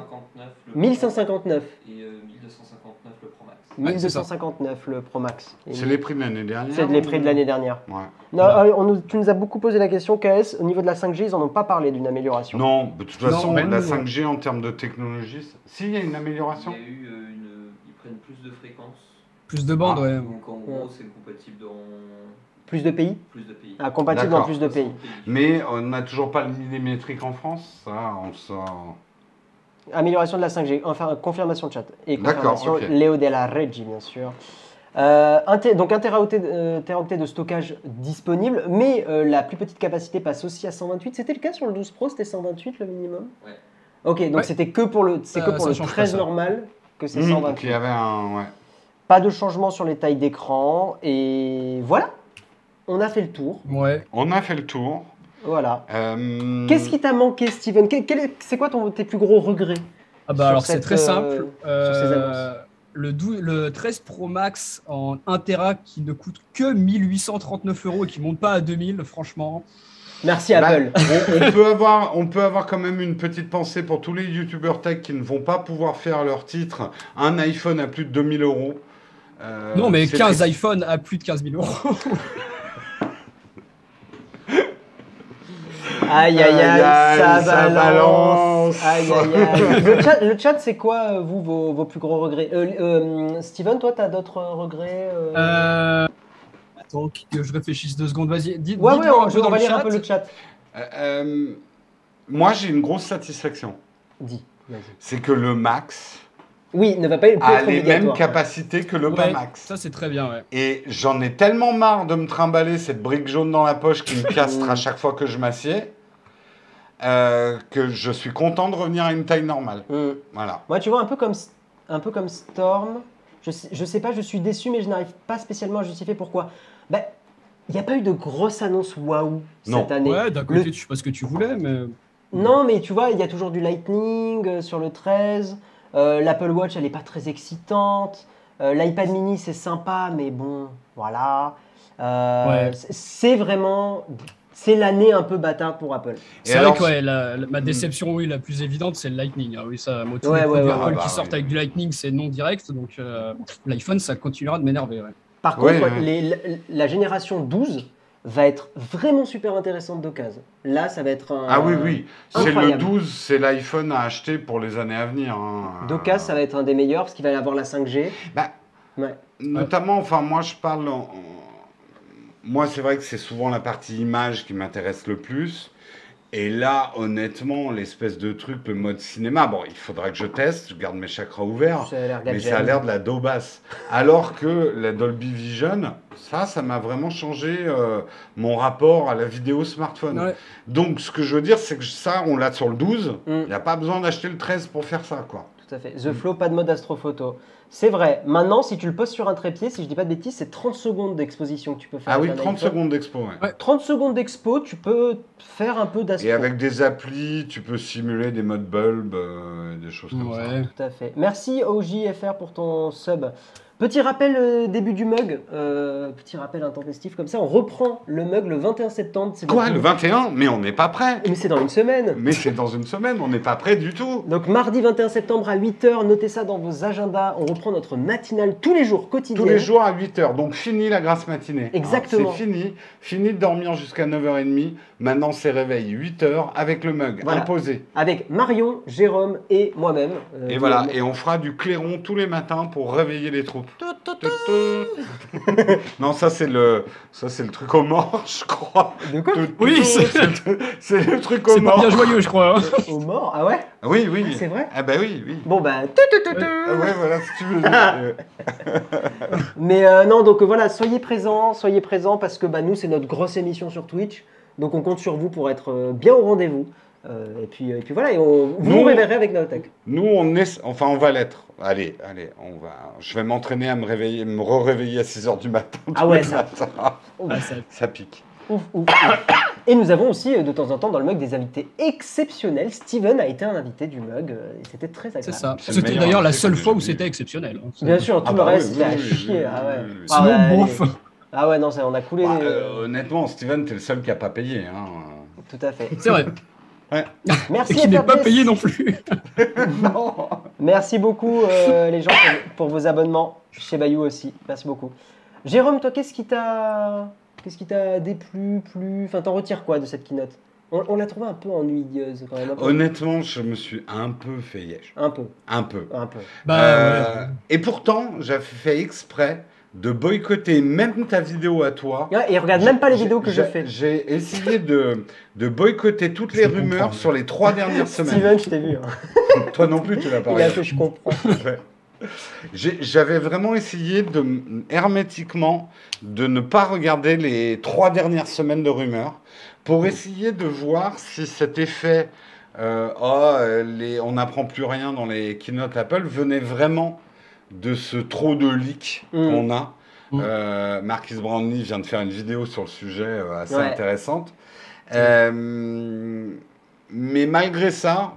1159 et 1259 le Pro Max. Ouais, c'est ça. 1259 le Pro Max. Et C'est les prix de l'année dernière. c'est les prix de l'année dernière. Ouais. Non, tu nous as beaucoup posé la question, KS, au niveau de la 5G, ils en ont pas parlé d'une amélioration. Non, de toute façon, Non, mais la nous, 5G en termes de technologie, si, il y a une amélioration. Il y a eu ils prennent plus de fréquences. Plus de bandes, Ah. ouais. Donc en gros, c'est compatible dans Plus de pays plus de pays. Ah, compatible dans D'accord. plus de pays. Mais on n'a toujours pas le millimétrique en France, ça, on sort. Amélioration de la 5G, enfin confirmation de chat. Et D'accord, confirmation, ok. Léo Della Reggi, bien sûr. Donc 1 teraoctet de stockage disponible, mais la plus petite capacité passe aussi à 128. C'était le cas sur le 12 Pro, c'était 128 le minimum? Ouais. Ok, donc Ouais. c'était que pour le, c'est que pour Ça le change pas, 13 ça. normal que c'est Il 128. y avait un. Ouais. Pas de changement sur les tailles d'écran, et voilà, on a fait le tour. Ouais. On a fait le tour. Voilà. Euh, Qu'est-ce qui t'a manqué, Steven? C'est quoi tes plus gros regrets? Ah bah Sur alors c'est cette, très simple. sur ces annonces. Le 13 Pro Max en 1 Tera qui ne coûte que 1839 € et qui monte pas à 2000, franchement. Merci bah, Apple. on peut avoir quand même une petite pensée pour tous les youtubeurs tech qui ne vont pas pouvoir faire leur titre un iPhone à plus de 2000 €. Non, mais c'est 15 triste. iPhones à plus de 15 000 €. Aïe, ça balance. Aïe. Le chat, c'est quoi, vous, vos plus gros regrets? Steven, toi, t'as d'autres regrets? Attends, que je réfléchisse 2 secondes. Vas-y, Ouais, dites-moi un peu on dans va le lire un chat. peu le chat. Moi, j'ai une grosse satisfaction. Dis, vas-y. C'est que le Max Oui, ne va pas être a les mêmes obligatoire. capacités que le pas Ouais, Max. ça c'est très bien, ouais. Et j'en ai tellement marre de me trimballer cette brique jaune dans la poche qui me castre à chaque fois que je m'assieds que je suis content de revenir à une taille normale. Voilà. Moi, tu vois, un peu comme Storm, je sais pas, je suis déçu, mais je n'arrive pas spécialement à justifier pourquoi. Bah, il n'y a pas eu de grosse annonce waouh Non. cette année. Ouais, d'un côté, je sais pas ce que tu voulais, mais. Non, mais tu vois, il y a toujours du Lightning sur le 13. L'Apple Watch, elle n'est pas très excitante. L'iPad mini, c'est sympa, mais bon, voilà. Ouais. C'est vraiment... C'est l'année un peu bâtarde pour Apple. C'est alors, vrai que ouais, ma déception, oui, la plus évidente, c'est le Lightning. Ah oui, ça, moi, tous Ouais, les produits ouais, Apple bah, qui sortent oui. avec du Lightning, c'est non direct. Donc, l'iPhone, ça continuera de m'énerver. Ouais. Par Ouais, contre, ouais. la génération 12 va être vraiment super intéressante d'occasion. Là, ça va être un... Ah oui. C'est le incroyable. 12, c'est l'iPhone à acheter pour les années à venir. Hein. D'occasion, ça va être un des meilleurs parce qu'il va y avoir la 5G. Bah, Ouais. notamment, enfin, moi, je parle. Moi, c'est vrai que c'est souvent la partie image qui m'intéresse le plus. Et là, honnêtement, l'espèce de truc, le mode cinéma, bon, il faudra que je teste, je garde mes chakras ouverts. Ça a l'air Mais gadget. ça a l'air de la daubasse. Alors que la Dolby Vision, ça m'a vraiment changé mon rapport à la vidéo smartphone. Ouais. Donc, ce que je veux dire, c'est que ça, on l'a sur le 12. Mm. Il n'y a pas besoin d'acheter le 13 pour faire ça, quoi. Tout à fait. The Flow, pas de mode astrophoto. C'est vrai. Maintenant, si tu le poses sur un trépied, si je dis pas de bêtises, c'est 30 secondes d'exposition que tu peux faire. Ah oui, avec un 30 iPhone. secondes d'expo, ouais. 30 secondes d'expo, tu peux faire un peu d'astro. Et avec des applis, tu peux simuler des modes bulb, des choses comme ça. Ouais. Tout à fait. Merci OJFR pour ton sub. Petit rappel début du mug, petit rappel intempestif comme ça, on reprend le mug le 21 septembre. C'est Quoi, dans- le 21? Mais on n'est pas prêt. Mais c'est dans une semaine. Mais c'est dans une semaine, on n'est pas prêt du tout. Donc mardi 21 septembre à 8h, notez ça dans vos agendas, on reprend notre matinale tous les jours, quotidienne. Tous les jours à 8h, donc fini la grasse matinée. Exactement. Alors, c'est fini, fini de dormir jusqu'à 9h30. Maintenant, c'est réveil 8h avec le mug Voilà. imposé. Avec Marion, Jérôme et moi-même. Et voilà, et on fera du clairon tous les matins pour réveiller les troupes. Non, ça c'est le truc au mort, je crois. De quoi? Oui, c'est le truc au C'est pas mort. bien joyeux, je crois. hein. Au mort? Ah ouais? Oui, oui. Ah, c'est vrai? Ah bah oui, oui. Bon bah... Ouais, voilà, si tu veux. Mais non, donc voilà, soyez présents parce que bah, nous, c'est notre grosse émission sur Twitch. Donc on compte sur vous pour être bien au rendez-vous. Et puis voilà, et vous nous réveillerez avec Naotech. Nous, on va l'être. Allez, je vais m'entraîner à me réveiller, me re-réveiller à 6h du matin. Ah ouais, tous les ça. matins. Ah, ça- Ça pique. Ouf, ouf, ouf. Et nous avons aussi de temps en temps dans le mug des invités exceptionnels. Steven a été un invité du mug et c'était très agréable. C'est ça. C'est le C'était meilleur d'ailleurs la invité seule que fois j'ai où vu. c'était exceptionnel. hein. Bien sûr, tout Ah le bah reste, oui, c'était à oui, oui, chier. oui, Ah ouais. oui, oui. Ah Sinon, ouais, bof. Ah ouais, non, on a coulé. Bah, honnêtement, Steven, t'es le seul qui a pas payé. Hein. Tout à fait. C'est vrai. Merci Et qui n'est pas FRDS. payé non plus. Merci beaucoup les gens pour vos abonnements. Chez Bayou aussi. Merci beaucoup. Jérôme, toi, qu'est-ce qui t'a déplu, plu? Enfin, t'en retires quoi de cette keynote? On l'a trouvée un peu ennuyeuse quand même. Un peu. Honnêtement, je me suis un peu fait yesh. Un peu. Un peu. Un peu. Bah, Et pourtant, j'avais fait exprès de boycotter même ta vidéo à toi. Ouais, et regarde même pas les vidéos que je J'ai- fais. J'ai essayé de boycotter toutes les Je rumeurs comprends. sur les 3 dernières semaines. Steven, je t'ai vu. Hein. Toi non plus, tu l'as pas Il a regardé. fait, je comprends. Ouais. J'avais vraiment essayé hermétiquement de ne pas regarder les 3 dernières semaines de rumeurs pour essayer de voir si cet effet on n'apprend plus rien dans les keynote Apple venait vraiment de ce trop de leaks qu'on a. Marquis Brownlee vient de faire une vidéo sur le sujet assez Ouais. intéressante. Mais malgré ça,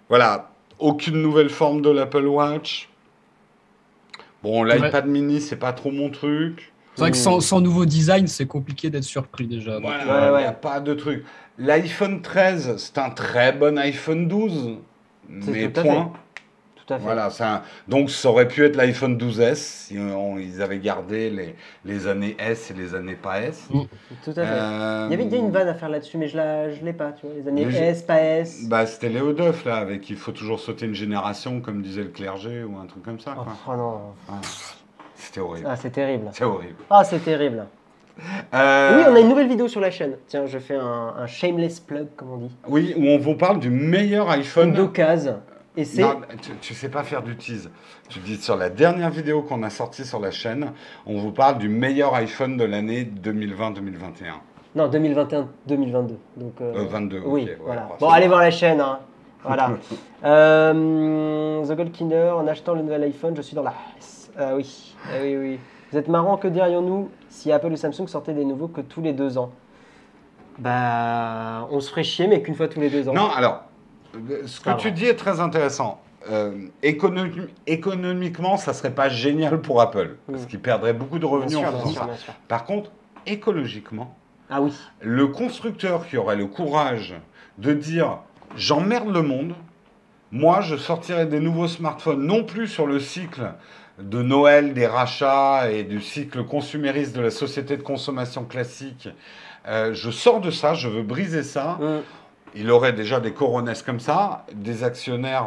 voilà, aucune nouvelle forme de l'Apple Watch. Bon, l'iPad mini, c'est pas trop mon truc. c'est vrai que sans nouveau design, c'est compliqué d'être surpris déjà. donc. Voilà, Ouais, il n'y a ouais. pas de truc. L'iPhone 13, c'est un très bon iPhone 12, mais tout à point. Tout à fait. Voilà, donc ça aurait pu être l'iPhone 12S si ils avaient gardé les années S et les années pas S. Tout à fait. Il y avait une vanne à faire là-dessus, mais je l'ai pas, tu vois. Les années Mais S, pas S. Bah, c'était Léo Duff, là, avec il faut toujours sauter une génération, comme disait le clergé, ou un truc comme ça. Oh, Quoi. oh non. C'était horrible. Ah, c'est terrible. C'est horrible. Ah, c'est terrible. Oui, on a une nouvelle vidéo sur la chaîne. Tiens, je fais un shameless plug, comme on dit. Oui, où on vous parle du meilleur iPhone. Une d'occasion. Et c'est... Non, tu sais pas faire du tease. Tu dis sur la dernière vidéo qu'on a sortie sur la chaîne, on vous parle du meilleur iPhone de l'année 2020-2021. Non, 2021-2022. Donc, 22, ok, oui, ouais, voilà. bon, Bon, c'est allez bon. voir la chaîne. Hein. Voilà. The Gold Kinder, en achetant le nouvel iPhone, je suis dans la... oui. Oui, oui. Vous êtes marrant, que dirions-nous si Apple ou Samsung sortaient des nouveaux que tous les 2 ans? Bah, on se ferait chier, mais qu'une fois tous les 2 ans. Non, alors, ce que Pardon. tu dis est très intéressant. Économiquement, ça serait pas génial pour Apple, parce qu'ils perdraient beaucoup de bien revenus sûr, en bien faisant sûr, ça. bien sûr. Par contre, écologiquement, Ah oui. le constructeur qui aurait le courage de dire « j'emmerde le monde », moi, je sortirai des nouveaux smartphones, non plus sur le cycle de Noël, des rachats et du cycle consumériste de la société de consommation classique. Je sors de ça, je veux briser ça. Il aurait déjà des coronesses comme ça, des actionnaires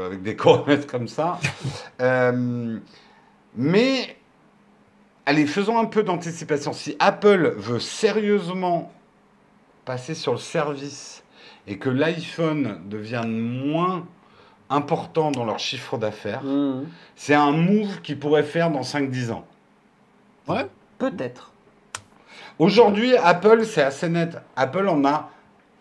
avec des coronesses comme ça. Mais, allez, faisons un peu d'anticipation. Si Apple veut sérieusement passer sur le service et que l'iPhone devienne moins important dans leur chiffre d'affaires, c'est un move qu'ils pourraient faire dans 5-10 ans. Ouais. Peut-être. Aujourd'hui, Apple, c'est assez net. Apple en a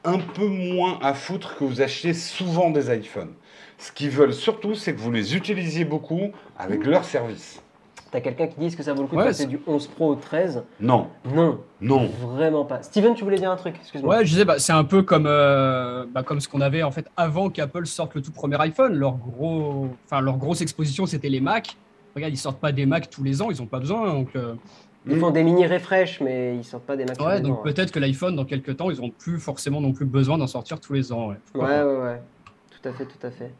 un peu moins à foutre que vous achetiez souvent des iPhones. Ce qu'ils veulent surtout, c'est que vous les utilisiez beaucoup avec leur service. T'as quelqu'un qui dit que ça vaut le coup de Ouais, passer du 11 Pro au 13? Non, Non, non. vraiment pas. Steven, tu voulais dire un truc? Excuse-moi. Ouais, je disais, c'est un peu comme, comme ce qu'on avait en fait avant qu'Apple sorte le tout premier iPhone. Leur grosse exposition, c'était les Mac. Regarde, ils sortent pas des Mac tous les ans, ils ont pas besoin. Donc, Ils font des mini refresh, mais ils sortent pas des Mac. ouais, donc peut-être que l'iPhone, dans quelques temps, ils n'auront plus forcément non plus besoin d'en sortir tous les ans. Ouais, pourquoi pas. Ouais. Tout à fait, tout à fait.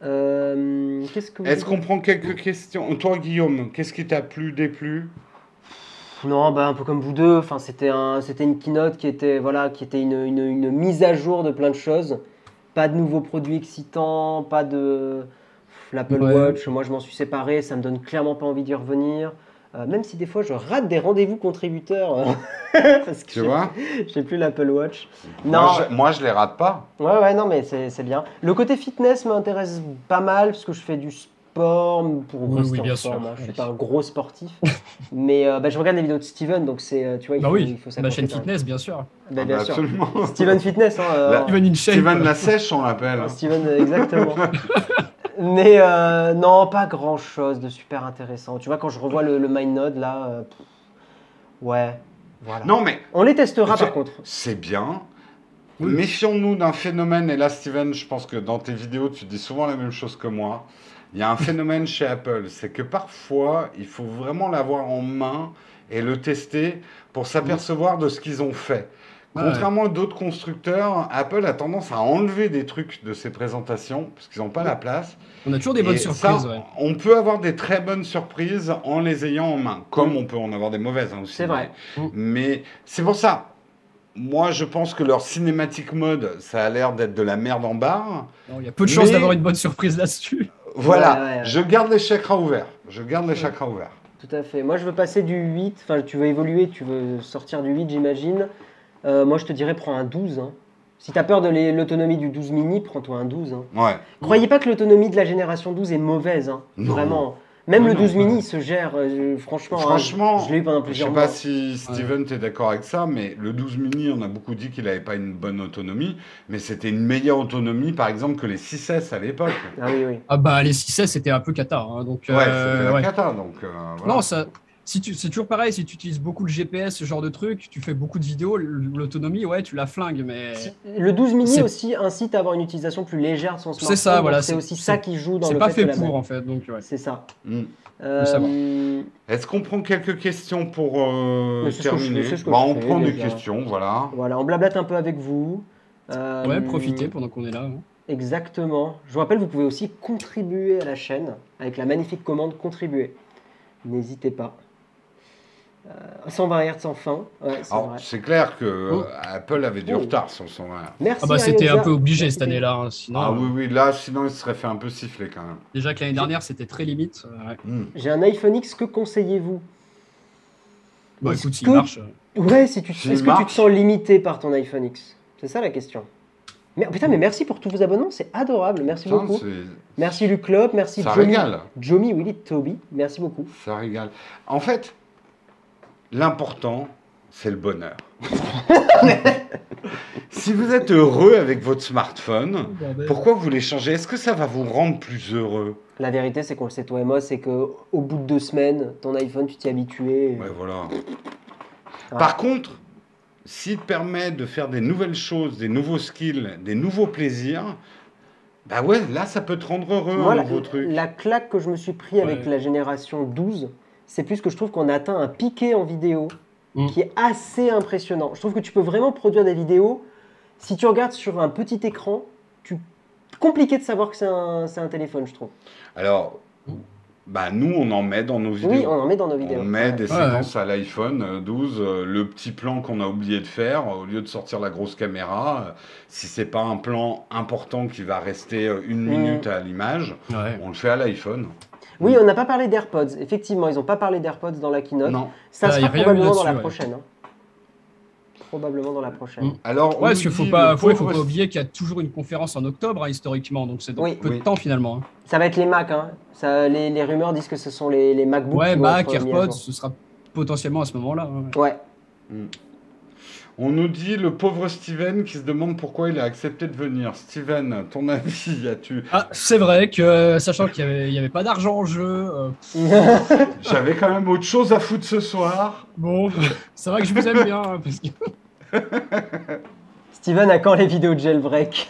Qu'est-ce que vous Est-ce voulez qu'on prend quelques questions? Toi, Guillaume, qu'est-ce qui t'a plu, déplu? Non, bah, un peu comme vous deux. Enfin, c'était une keynote qui était, voilà, une mise à jour de plein de choses. Pas de nouveaux produits excitants, pas de l'Apple Ouais. Watch. Moi, je m'en suis séparé. Ça me donne clairement pas envie d'y revenir. Même si des fois, je rate des rendez-vous contributeurs parce que Tu vois? j'ai plus l'Apple Watch. Non, Moi, je les rate pas. ouais, non, mais c'est bien. Le côté fitness m'intéresse pas mal parce que je fais du sport pour Oui, rester oui, en bien forme, sûr. hein. Je suis Oui. pas un gros sportif, mais je regarde les vidéos de Steven, donc c'est, tu vois, Bah oui, il faut ma s'accrocher chaîne quand même. fitness, bien sûr. Bah, Ah bien bah, sûr. absolument. Steven Fitness, hein, Steven InShape. Steven la sèche, on l'appelle. Steven, exactement. Mais non, pas grand chose de super intéressant. Tu vois, quand je revois le MindNode là, ouais, voilà. Non, mais On les testera C'est- par contre. c'est bien. Oui. Méfions-nous d'un phénomène, et là, Steven, je pense que dans tes vidéos, tu dis souvent la même chose que moi. Il y a un phénomène chez Apple, c'est que parfois, il faut vraiment l'avoir en main et le tester pour s'apercevoir de ce qu'ils ont fait. Ouais. Contrairement à d'autres constructeurs, Apple a tendance à enlever des trucs de ses présentations parce qu'ils n'ont pas la place. On a toujours des bonnes Et surprises. ça, Ouais. on peut avoir des très bonnes surprises en les ayant en main, comme on peut en avoir des mauvaises hein, aussi. C'est vrai. Mais c'est pour ça. Moi, je pense que leur cinématique mode, ça a l'air d'être de la merde en barre. Non, il y a peu de chances Mais- d'avoir une bonne surprise là-dessus. Voilà, Ouais. je garde les chakras ouverts. Je garde les chakras ouverts. Tout à fait. Moi, je veux passer du 8. Enfin, tu veux évoluer, tu veux sortir du 8, j'imagine. Moi, je te dirais, prends un 12. Hein. Si tu as peur de l'autonomie du 12 mini, prends-toi un 12. Hein. Ouais. Croyez pas que l'autonomie de la génération 12 est mauvaise. Hein. Non. Vraiment. Même Non, le non, 12 mini, non. il se gère. Franchement, Franchement, je l'ai eu pendant je plusieurs sais mois. pas si Steven t'es d'accord avec ça, mais le 12 mini, on a beaucoup dit qu'il n'avait pas une bonne autonomie, mais c'était une meilleure autonomie, par exemple, que les 6S à l'époque. Ah oui. Ah bah les 6S c'était un peu cata. Hein, donc, Ouais, c'était la ouais. cata, donc voilà. Non, c'est toujours pareil, si tu utilises beaucoup le GPS, ce genre de truc, tu fais beaucoup de vidéos, l'autonomie, ouais, tu la flingues, mais... Le 12 mini C'est- aussi incite à avoir une utilisation plus légère de son smartphone. C'est ça, donc voilà. C'est aussi ça qui joue dans C'est le pas fait fait que la pour, en fait, donc ouais. C'est ça. Mm. savoir. Est-ce qu'on prend quelques questions pour Mais c'est ce que je terminer fais, c'est ce que Bah, je on fais, prend des déjà. questions, voilà. Voilà, on blablate un peu avec vous. Ouais, profitez pendant qu'on est là. Hein. Exactement. Je vous rappelle, vous pouvez aussi contribuer à la chaîne avec la magnifique commande contribuer. N'hésitez pas. 120 Hz sans fin. Ouais, c'est Alors, vrai. c'est clair que Oh. Apple avait du Oh. retard sur son... Merci. Ah bah c'était un Arielza. peu obligé Merci, cette année-là, hein, sinon... Ah oui, là, sinon, il se serait fait un peu siffler quand même. Déjà que l'année dernière c'était très limite. Ouais. J'ai un iPhone X, que conseillez-vous? Bon Est-ce écoute, s'il que- marche... Ouais, S'il est-ce que tu te marche. sens limité par ton iPhone X? C'est ça la question. Mais, putain, mais merci pour tous vos abonnements, c'est adorable. Merci Putain, beaucoup. c'est- Merci Luclop, merci Ça Jomi, régale. Jomi, Willy, Toby. Merci beaucoup. Ça régale. En fait, l'important, c'est le bonheur. Si vous êtes heureux avec votre smartphone, pourquoi vous voulez changer? Est-ce que ça va vous rendre plus heureux? La vérité, c'est qu'on le sait toi et moi, c'est que au bout de 2 semaines, ton iPhone, tu t'y es habitué. Ouais, voilà. Ouais. Par contre, s'il te permet de faire des nouvelles choses, des nouveaux skills, des nouveaux plaisirs, bah ouais, là, ça peut te rendre heureux, Moi, un la, nouveau truc. la claque que je me suis pris avec Ouais. la génération 12, c'est plus que je trouve qu'on a atteint un piqué en vidéo Mm. qui est assez impressionnant. Je trouve que tu peux vraiment produire des vidéos. Si tu regardes sur un petit écran, compliqué de savoir que c'est un téléphone, je trouve. Alors, bah nous, on en met dans nos vidéos. Oui, on en met dans nos vidéos. On met des Ouais. séquences à l'iPhone 12, le petit plan qu'on a oublié de faire, au lieu de sortir la grosse caméra, si c'est pas un plan important qui va rester une minute à l'image, Ouais. on le fait à l'iPhone. Oui, on n'a pas parlé d'AirPods. Effectivement, ils n'ont pas parlé d'AirPods dans la keynote. Non. Ça Ah, sera y a rien probablement eu dans la là-dessus, ouais. prochaine. Hein. Probablement dans la prochaine. Mm. Alors, on Ouais, parce nous qu'il faut dit pas, le faut pauvre- pas oublier qu'il y a toujours une conférence en octobre, hein, historiquement, donc c'est dans Oui. peu Oui. de temps finalement. Hein. Ça va être les Mac. Hein. Les rumeurs disent que ce sont les MacBooks Ouais, qui vont Mac, être mis à AirPods, jour. ce sera potentiellement à ce moment-là. Hein. Ouais. On nous dit le pauvre Steven qui se demande pourquoi il a accepté de venir. Steven, ton avis, as-tu... Ah, c'est vrai que, sachant qu'il y avait pas d'argent en jeu, J'avais quand même autre chose à foutre ce soir. bon, c'est vrai que je vous aime bien, hein, parce que... Steven, à quand les vidéos de jailbreak?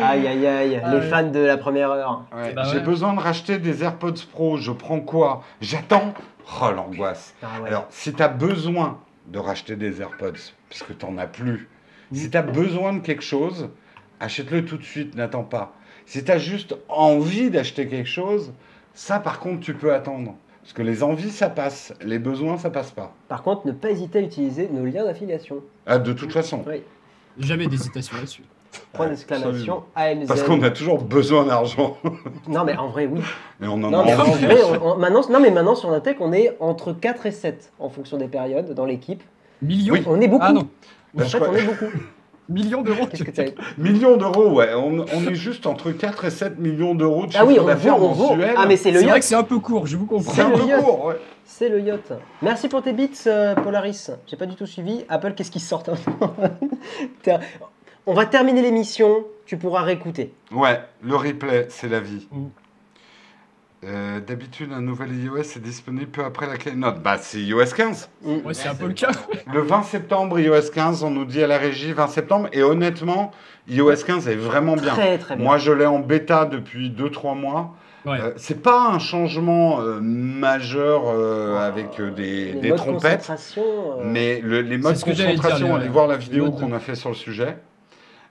Aïe, aïe, aïe, Ah les ouais. fans de la première heure. Ouais, Bah j'ai ouais. besoin de racheter des AirPods Pro. Je prends quoi? J'attends. Oh, l'angoisse. Ah ouais. Alors, si tu as besoin de racheter des AirPods, parce que tu n'en as plus, si tu as besoin de quelque chose, achète-le tout de suite, n'attends pas. Si tu as juste envie d'acheter quelque chose, ça, par contre, tu peux attendre. Parce que les envies, ça passe. Les besoins, ça passe pas. Par contre, ne pas hésiter à utiliser nos liens d'affiliation. Ah, de toute façon. Oui. Jamais d'hésitation là-dessus. Point d'exclamation, ALZ. Parce qu'on a toujours besoin d'argent. Non, mais en vrai, oui. Et on en Non, a mais en envie. vrai, maintenant sur Natech, on est entre 4 et 7 en fonction des périodes dans l'équipe. Millions Oui. On est beaucoup. Ah non, En fait, on est beaucoup. millions d'euros. Qu'est-ce que tu as Millions d'euros, ouais. On est juste entre 4 et 7 millions d'euros de chiffre Ah oui, d'affaires on vaut. mensuel. Ah, mais c'est le C'est vrai yacht. que c'est un peu court, je vous comprends. C'est un le peu yacht. court, ouais. C'est le yacht. Merci pour tes bits, Polaris. J'ai pas du tout suivi. Apple, qu'est-ce qui sort On va terminer l'émission. Tu pourras réécouter. Ouais, le replay, c'est la vie. Mm. D'habitude, un nouvel iOS est disponible peu après la keynote. Bah, c'est iOS 15. Ouais, c'est un peu le cas. Le 20 septembre, iOS 15, on nous dit à la régie 20 septembre. Et honnêtement, iOS 15 est vraiment bien. Très, très bien. Moi, je l'ai en bêta depuis 2-3 mois. Ouais. C'est pas un changement majeur avec Les des modes trompettes. concentration, Mais les modes ce que j'allais dire, concentration, les- allez voir la les vidéo modes. qu'on a fait sur le sujet.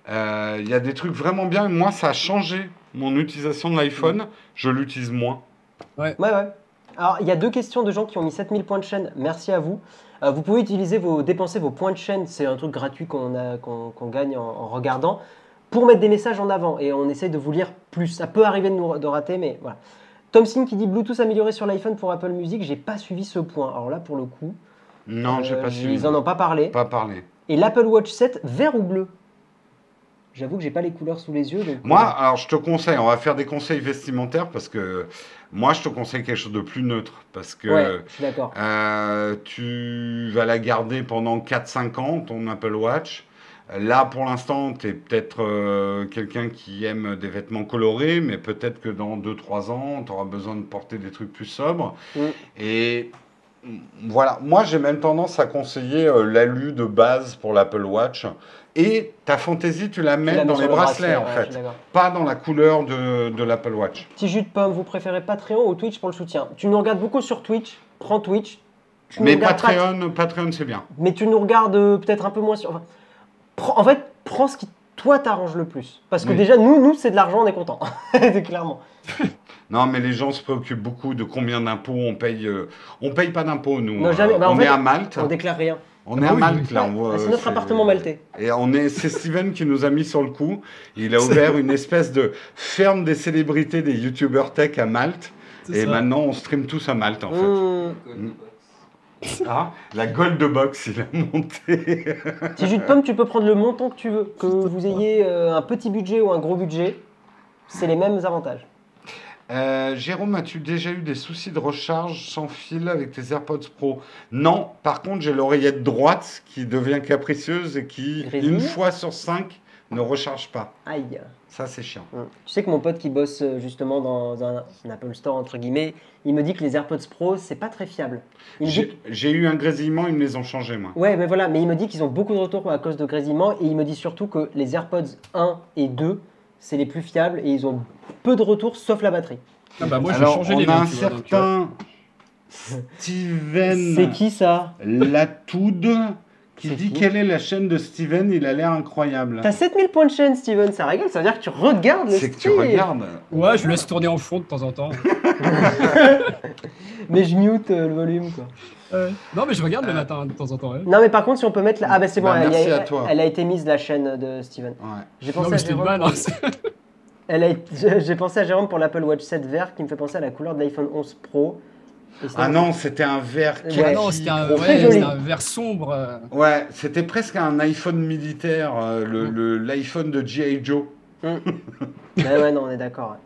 Il y a des trucs vraiment bien. Moi, ça a changé mon utilisation de l'iPhone. Je l'utilise moins. Ouais. Alors, il y a 2 questions de gens qui ont mis 7000 points de chaîne. Merci à vous. Vous pouvez dépenser vos points de chaîne. C'est un truc gratuit qu'on gagne en regardant pour mettre des messages en avant. Et on essaye de vous lire plus. Ça peut arriver de rater, mais voilà. Thomson qui dit Bluetooth amélioré sur l'iPhone pour Apple Music. J'ai pas suivi ce point. Alors là, pour le coup, Non, j'ai pas suivi. ils en ont pas parlé. Pas parlé. Et l'Apple Watch 7, vert ou bleu? J'avoue que j'ai pas les couleurs sous les yeux. Donc, Moi, alors je te conseille, on va faire des conseils vestimentaires parce que moi, je te conseille quelque chose de plus neutre parce que ouais, je suis d'accord. tu vas la garder pendant 4-5 ans, ton Apple Watch. Là, pour l'instant, tu es peut-être quelqu'un qui aime des vêtements colorés, mais peut-être que dans 2-3 ans, tu auras besoin de porter des trucs plus sobres. Mm. Et voilà, moi, j'ai même tendance à conseiller l'alu de base pour l'Apple Watch. Et ta fantaisie, tu la mets Tu la mets dans sur les le bracelets, en ouais, je suis fait. d'accord. Pas dans la couleur de l'Apple Watch. Petit jus de pomme, vous préférez Patreon ou Twitch pour le soutien? Tu nous regardes beaucoup sur Twitch, prends Twitch. Tu nous Mais regardes pas- Patreon, c'est bien. mais tu nous regardes peut-être un peu moins sur. Enfin, en fait, prends ce qui toi t'arrange le plus. Parce que Oui. déjà, nous c'est de l'argent, on est content. C'est clairement. Non, mais les gens se préoccupent beaucoup de combien d'impôts on paye. On paye pas d'impôts, nous. Non, jamais. Bah, en on fait, est à Malte. On déclare rien. On est Ah à oui, Malte, oui. là. Ouais, c'est notre appartement maltais. Et c'est Steven qui nous a mis sur le coup. Il a ouvert une espèce de ferme des célébrités des youtubeurs tech à Malte. C'est Et ça. maintenant, on stream tous à Malte, en fait. Mmh. Gold Box. Ah, la Gold Box, il a monté. Petit jus de pomme, tu peux prendre le montant que tu veux. Que vous ayez un petit budget ou un gros budget, c'est les mêmes avantages. Jérôme, as-tu déjà eu des soucis de recharge sans fil avec tes AirPods Pro? Non, par contre, j'ai l'oreillette droite qui devient capricieuse et qui, Grésille. une fois sur 5, ne recharge pas. Aïe. Ça, c'est chiant. Tu sais que mon pote qui bosse justement dans un Apple Store, entre guillemets, il me dit que les AirPods Pro, c'est pas très fiable. Il me dit J'ai eu un grésillement, ils me les ont changés, moi. Ouais, mais voilà, mais il me dit qu'ils ont beaucoup de retours à cause de grésillement et il me dit surtout que les AirPods 1 et 2, c'est les plus fiables et ils ont peu de retours sauf la batterie. Ah bah moi, je vais Alors, changer on les a miens, un tu vois, donc, tu vois. certain Steven C'est qui ça? Latoude qui C'est dit qui quelle est la chaîne de Steven, il a l'air incroyable. T'as 7000 points de chaîne, Steven, ça régale, ça veut dire que tu regardes le C'est que tu stream. regardes. Ouais, je laisse tourner en fond de temps en temps. Mais je mute le volume quoi. Non, mais je regarde le matin de temps en temps. Ouais. Non mais par contre si on peut mettre la... Ah bah c'est bon, Bah, elle, merci à toi. elle a été mise la chaîne de Steven. Ouais. J'ai Non, pensé, mais à c'était une Jérôme vanne. pour- Hein. J'ai pensé à Jérôme pour l'Apple Watch 7 vert qui me fait penser à la couleur de l'iPhone 11 Pro. Et sinon- Ah non, c'était un vert Ouais. kaki, Ah non, c'était un, trop Très ouais, joli. c'était un vert sombre. Ouais, c'était presque un iPhone militaire, l'iPhone de G.I. Joe. Ouais, non, on est d'accord.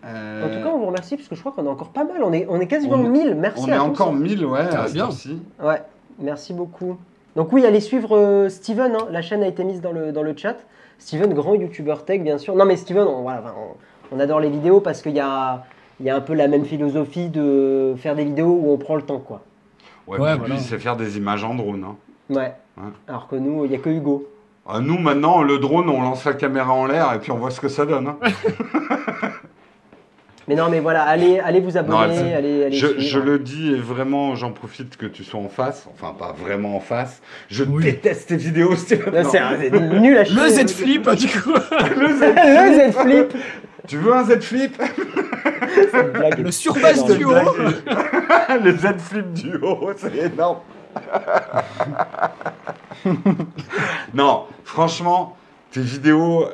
Ouais. En tout cas, on vous remercie parce que je crois qu'on est encore pas mal. On est quasiment On est- 1000. Merci on à est tous. encore 1000, ouais, Ah, à cette bien. heure-ci. Ouais, merci beaucoup. Donc oui, allez suivre Steven, hein. La chaîne a été mise dans le chat. Steven, grand youtubeur tech, bien sûr. Non mais Steven, on adore les vidéos parce qu'il y a un peu la même philosophie de faire des vidéos où on prend le temps, quoi. Ouais, Ouais, puis voilà. lui, il sait faire des images en drone. Hein. Ouais. Ouais. Alors que nous, il n'y a que Hugo. Ah, nous, maintenant, le drone, on lance la caméra en l'air et puis on voit ce que ça donne. Hein. Mais non, mais voilà, allez vous Non, abonner, allez Je suivre. le dis et vraiment, j'en profite que tu sois en face. Enfin, pas vraiment en face. Je Oui. déteste tes vidéos, Steven. Là, Non. c'est nul à chier. Le Z Flip, du coup. Le Z Le Z Flip. Tu veux un Z Flip Cette blague est Le surface très du drôle. haut. Le Z Flip du haut, c'est énorme. Non, franchement, tes vidéos,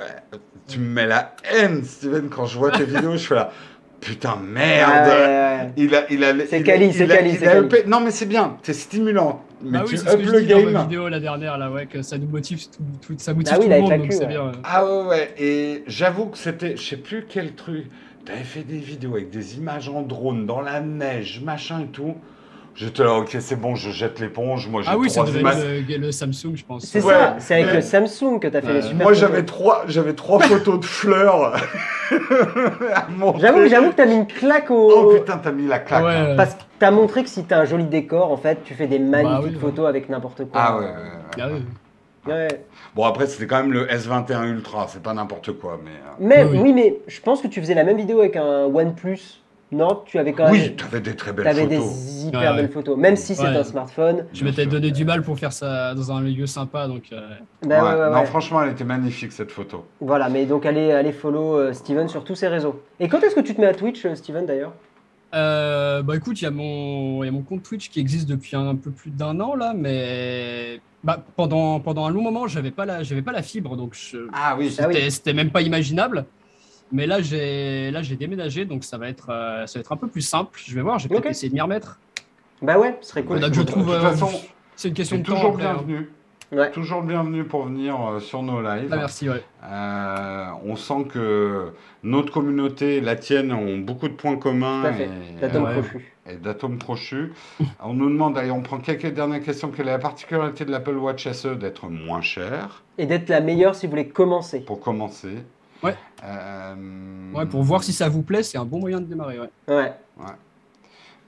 tu me mets la haine, Steven, quand je vois tes vidéos, je fais là, putain, merde. Ah ouais. Il a, C'est il a- quali, il c'est a- quali, il c'est a quali. upé- Non, mais c'est bien, c'est stimulant. Mais Ah tu oui, c'est ce que up je le dis dans ma game. vidéo la dernière, là, ouais, que ça nous motive, ça motive Ah oui, tout la le monde, FAQ, donc c'est ouais. bien. Ah ouais, et j'avoue que c'était, je sais plus quel truc. T'avais fait des vidéos avec des images en drone, dans la neige, machin et tout. J'étais là, ok, c'est bon, je jette l'éponge. Moi, j'ai Ah oui, ça trois devait images. être le Samsung, je pense. C'est Ouais, ça, c'est avec mais- le Samsung que t'as fait les super Moi, photos. j'avais trois photos de fleurs à montrer. J'avoue que t'as mis une claque Oh au... putain, t'as mis la claque. Ouais. hein. Parce que t'as montré que si t'as un joli décor, en fait, tu fais des magnifiques oui, ouais. photos avec n'importe quoi. Ah ouais, ouais, ouais. Ah oui. Ouais. Bon, après, c'était quand même le S21 Ultra, c'est pas n'importe quoi, mais. Mais Oui, oui. oui, mais je pense que tu faisais la même vidéo avec un OnePlus Nord, tu avais quand même... Oui, t'avais des très belles T'avais photos. des hyper Ouais, ouais. belles photos, même si c'est Ouais. un smartphone. Je m'étais donné du mal pour faire ça dans un lieu sympa, donc Bah Ouais, ouais, non, ouais. franchement, elle était magnifique cette photo. Voilà, mais donc allez follow Steven sur tous ses réseaux. Et quand est-ce que tu te mets à Twitch, Steven, d'ailleurs? bah écoute, il y a mon compte Twitch qui existe depuis un peu plus d'1 an là, mais bah, pendant un long moment, j'avais pas la fibre, donc Ah oui, Ah oui. c'était même pas imaginable. Mais là j'ai déménagé, donc ça va être un peu plus simple. Je vais voir, je vais peut-être Ok. essayer de m'y remettre. Bah ouais, ce serait cool. Faudra que je trouve. De toute façon, c'est une question c'est de temps. toujours après, hein. bienvenu. Ouais. Toujours bienvenu pour venir sur nos lives. Ah, merci, ouais. On sent que notre communauté, la tienne, ont beaucoup de points communs. Tout à fait. Et, D'atomes ouais. crochus. et d'atomes crochus. On nous demande, d'ailleurs, on prend quelques dernières questions. Quelle est la particularité de l'Apple Watch SE d'être moins cher, Et d'être la meilleure si vous voulez commencer. pour commencer? Ouais. Euh, Ouais, pour voir si ça vous plaît, c'est un bon moyen de démarrer, ouais. Ouais.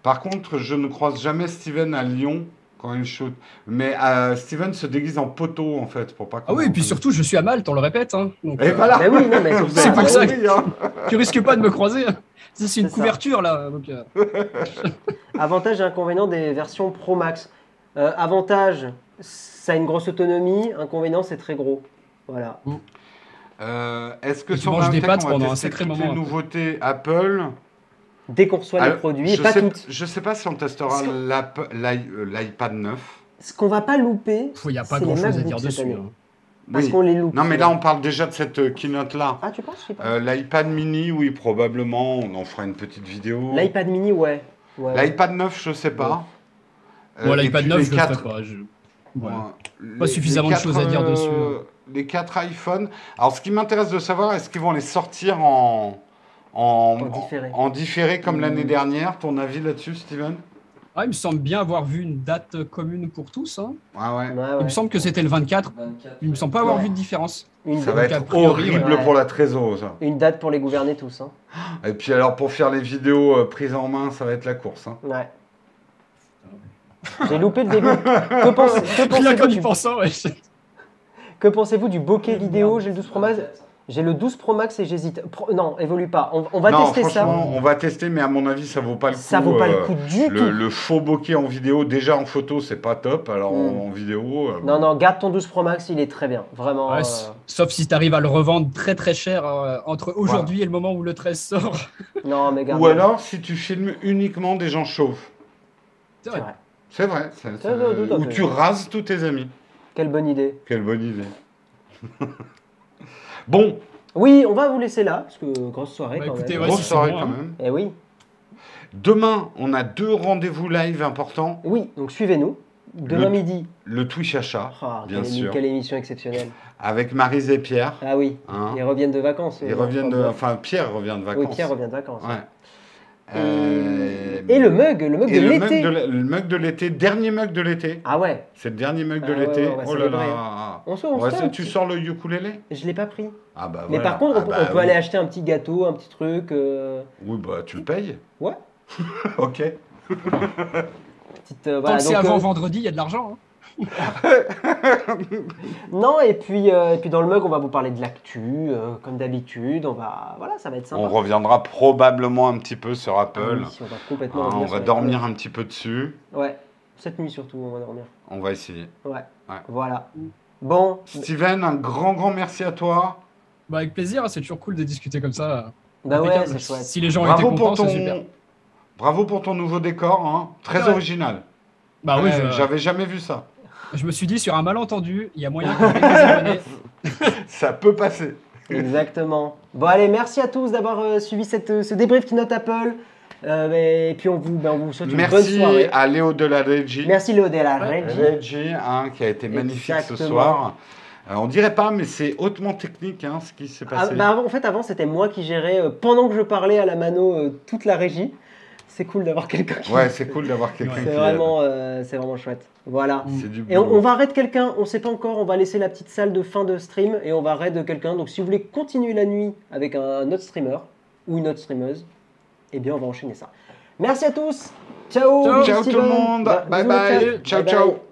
Par contre, je ne croise jamais Steven à Lyon quand il shoot. Mais Steven se déguise en poteau, en fait, pour pas Ah oui, et puis surtout, je suis à Malte, on le répète, hein. Donc, Et voilà. Bah oui, non, mais Vous c'est avez pour ça compris, hein. tu risques pas de me croiser. Ça, c'est une C'est ça. couverture, là. Donc, Avantage et inconvénient des versions Pro Max. Avantage, ça a une grosse autonomie. Inconvénient, c'est très gros. Voilà. Est-ce que Et tu sur manges des Nintech, pâtes on va pendant un tester sacré toutes moment, les après. nouveautés Apple? Dès qu'on reçoit les Alors, produits, et je pas sais, toutes. je sais pas si on testera Est-ce que- l'iPad 9. Ce qu'on va pas louper, il n'y a pas c'est les grand-chose à MacBooks dire cette dessus. année. hein. Parce Oui. qu'on les loupe. Non, mais là, on parle déjà de cette keynote-là. Ah, tu penses? Je sais pas. L'iPad mini, oui, probablement. On en fera une petite vidéo. L'iPad mini, ouais. Ouais. L'iPad 9, je sais pas. Moi, Et l'iPad puis 9, les je le quatre- ferai pas. Ouais. Ouais. Pas suffisamment de choses à dire dessus, hein. Les 4 iPhones. Alors, ce qui m'intéresse de savoir, est-ce qu'ils vont les sortir différé. en différé comme l'année dernière? Ton avis là-dessus, Steven? Ah, il me semble bien avoir vu une date commune pour tous. Hein. Ah ouais. Ouais, Il ouais. me semble que c'était le 24. 24. Il me semble pas avoir Ouais. vu de différence. Une, Ça va Donc, a être priori, horrible ouais. pour la trésor, ça. une date pour les gouverner tous. Hein. Et puis alors, pour faire les vidéos prises en main, ça va être la course. Hein. Ouais. J'ai loupé le début. Que, Rien qu'en y du, pensant, ouais. que pensez-vous du bokeh vidéo? J'ai le 12 Pro Max. J'ai le 12 Pro Max et j'hésite. Non, évolue pas. On va Non, tester ça. franchement, on va tester, mais à mon avis, ça vaut pas le coup. Ça vaut pas le coup du tout. Le faux bokeh en vidéo, déjà en photo, c'est pas top. Alors en vidéo. Non, non, garde ton 12 Pro Max, il est très bien. Vraiment. Ouais, sauf si tu arrives à le revendre très très cher entre aujourd'hui et le moment où le 13 sort. Non, mais garde. Ou alors, si tu filmes uniquement des gens chauves. C'est C'est vrai. vrai. C'est vrai. tout à Ou fait. tu rases tous tes amis. Quelle bonne idée. Quelle bonne idée. Bon, Oui, on va vous laisser là, parce que grosse soirée Bah, quand écoutez, même. ouais, grosse si c'est soirée bon, quand hein. même. Eh oui. Demain, on a 2 rendez-vous live importants. Oui, donc suivez-nous. Demain midi. Le Twitch achat, Ah, bien sûr. quelle émission exceptionnelle. Avec Maryse et Pierre. Ah oui, Hein. ils reviennent de vacances. Ils reviennent enfin, Pierre revient de vacances. Oui, Pierre revient de vacances. Ouais. Et le mug de et l'été. le mug de l'été, dernier mug de l'été. Ah ouais, C'est le dernier mug de Ah ouais, l'été. ouais, on va Oh là célébrer, là. on se Ouais, fait un tu petit- sors le ukulélé? Je l'ai pas pris. Ah bah Mais voilà. par contre, Ah bah on peut oui. aller acheter un petit gâteau, un petit truc. Oui, bah tu le payes. Ouais. Ok. Petite, Tant voilà, que c'est donc, avant vendredi, il y a de l'argent. Hein. non, et puis dans le mug, on va vous parler de l'actu, comme d'habitude. Voilà, ça va être sympa. On reviendra probablement un petit peu sur Ah Apple. oui, si on va complètement Hein, revenir on sur va les dormir clouds. un petit peu dessus. Ouais, cette nuit surtout, on va dormir. On va essayer. Ouais. Ouais. Voilà. Bon, Steven, un grand merci à toi. Bah, avec plaisir, c'est toujours cool de discuter comme ça. bah ouais, Impeccable. c'est chouette. Si les gens Bravo étaient pour contents, c'est super. Bravo pour ton nouveau décor, hein. Très Ouais. original. Bah oui, Ouais, j'avais jamais vu ça. je me suis dit, sur un malentendu, il y a moyen qu'on ait des abonnés. Ça peut passer. Exactement. Bon, allez, merci à tous d'avoir suivi ce débrief Keynote Apple. Et puis on vous souhaite une bonne Merci soirée. à Léo de la Régie. Merci Léo de la Régie. Régie, hein, qui a été magnifique ce Exactement. soir. On dirait pas, mais c'est hautement technique hein, ce qui s'est Ah, passé. bah, en fait, avant, c'était moi qui gérais, pendant que je parlais à la mano, toute la régie. C'est cool d'avoir quelqu'un qui... Ouais, c'est cool d'avoir quelqu'un C'est qui vraiment chouette. Voilà. aide. C'est du Et on boulot. va raid quelqu'un, on sait pas encore, on va laisser la petite salle de fin de stream et on va raid quelqu'un. Donc si vous voulez continuer la nuit avec un autre streamer ou une autre streameuse, eh bien on va enchaîner ça. Merci à tous. Ciao. Ciao. Ciao tout le Steven. monde. Bye Bisous, bye. ciao. Ciao, Bye ciao. bye.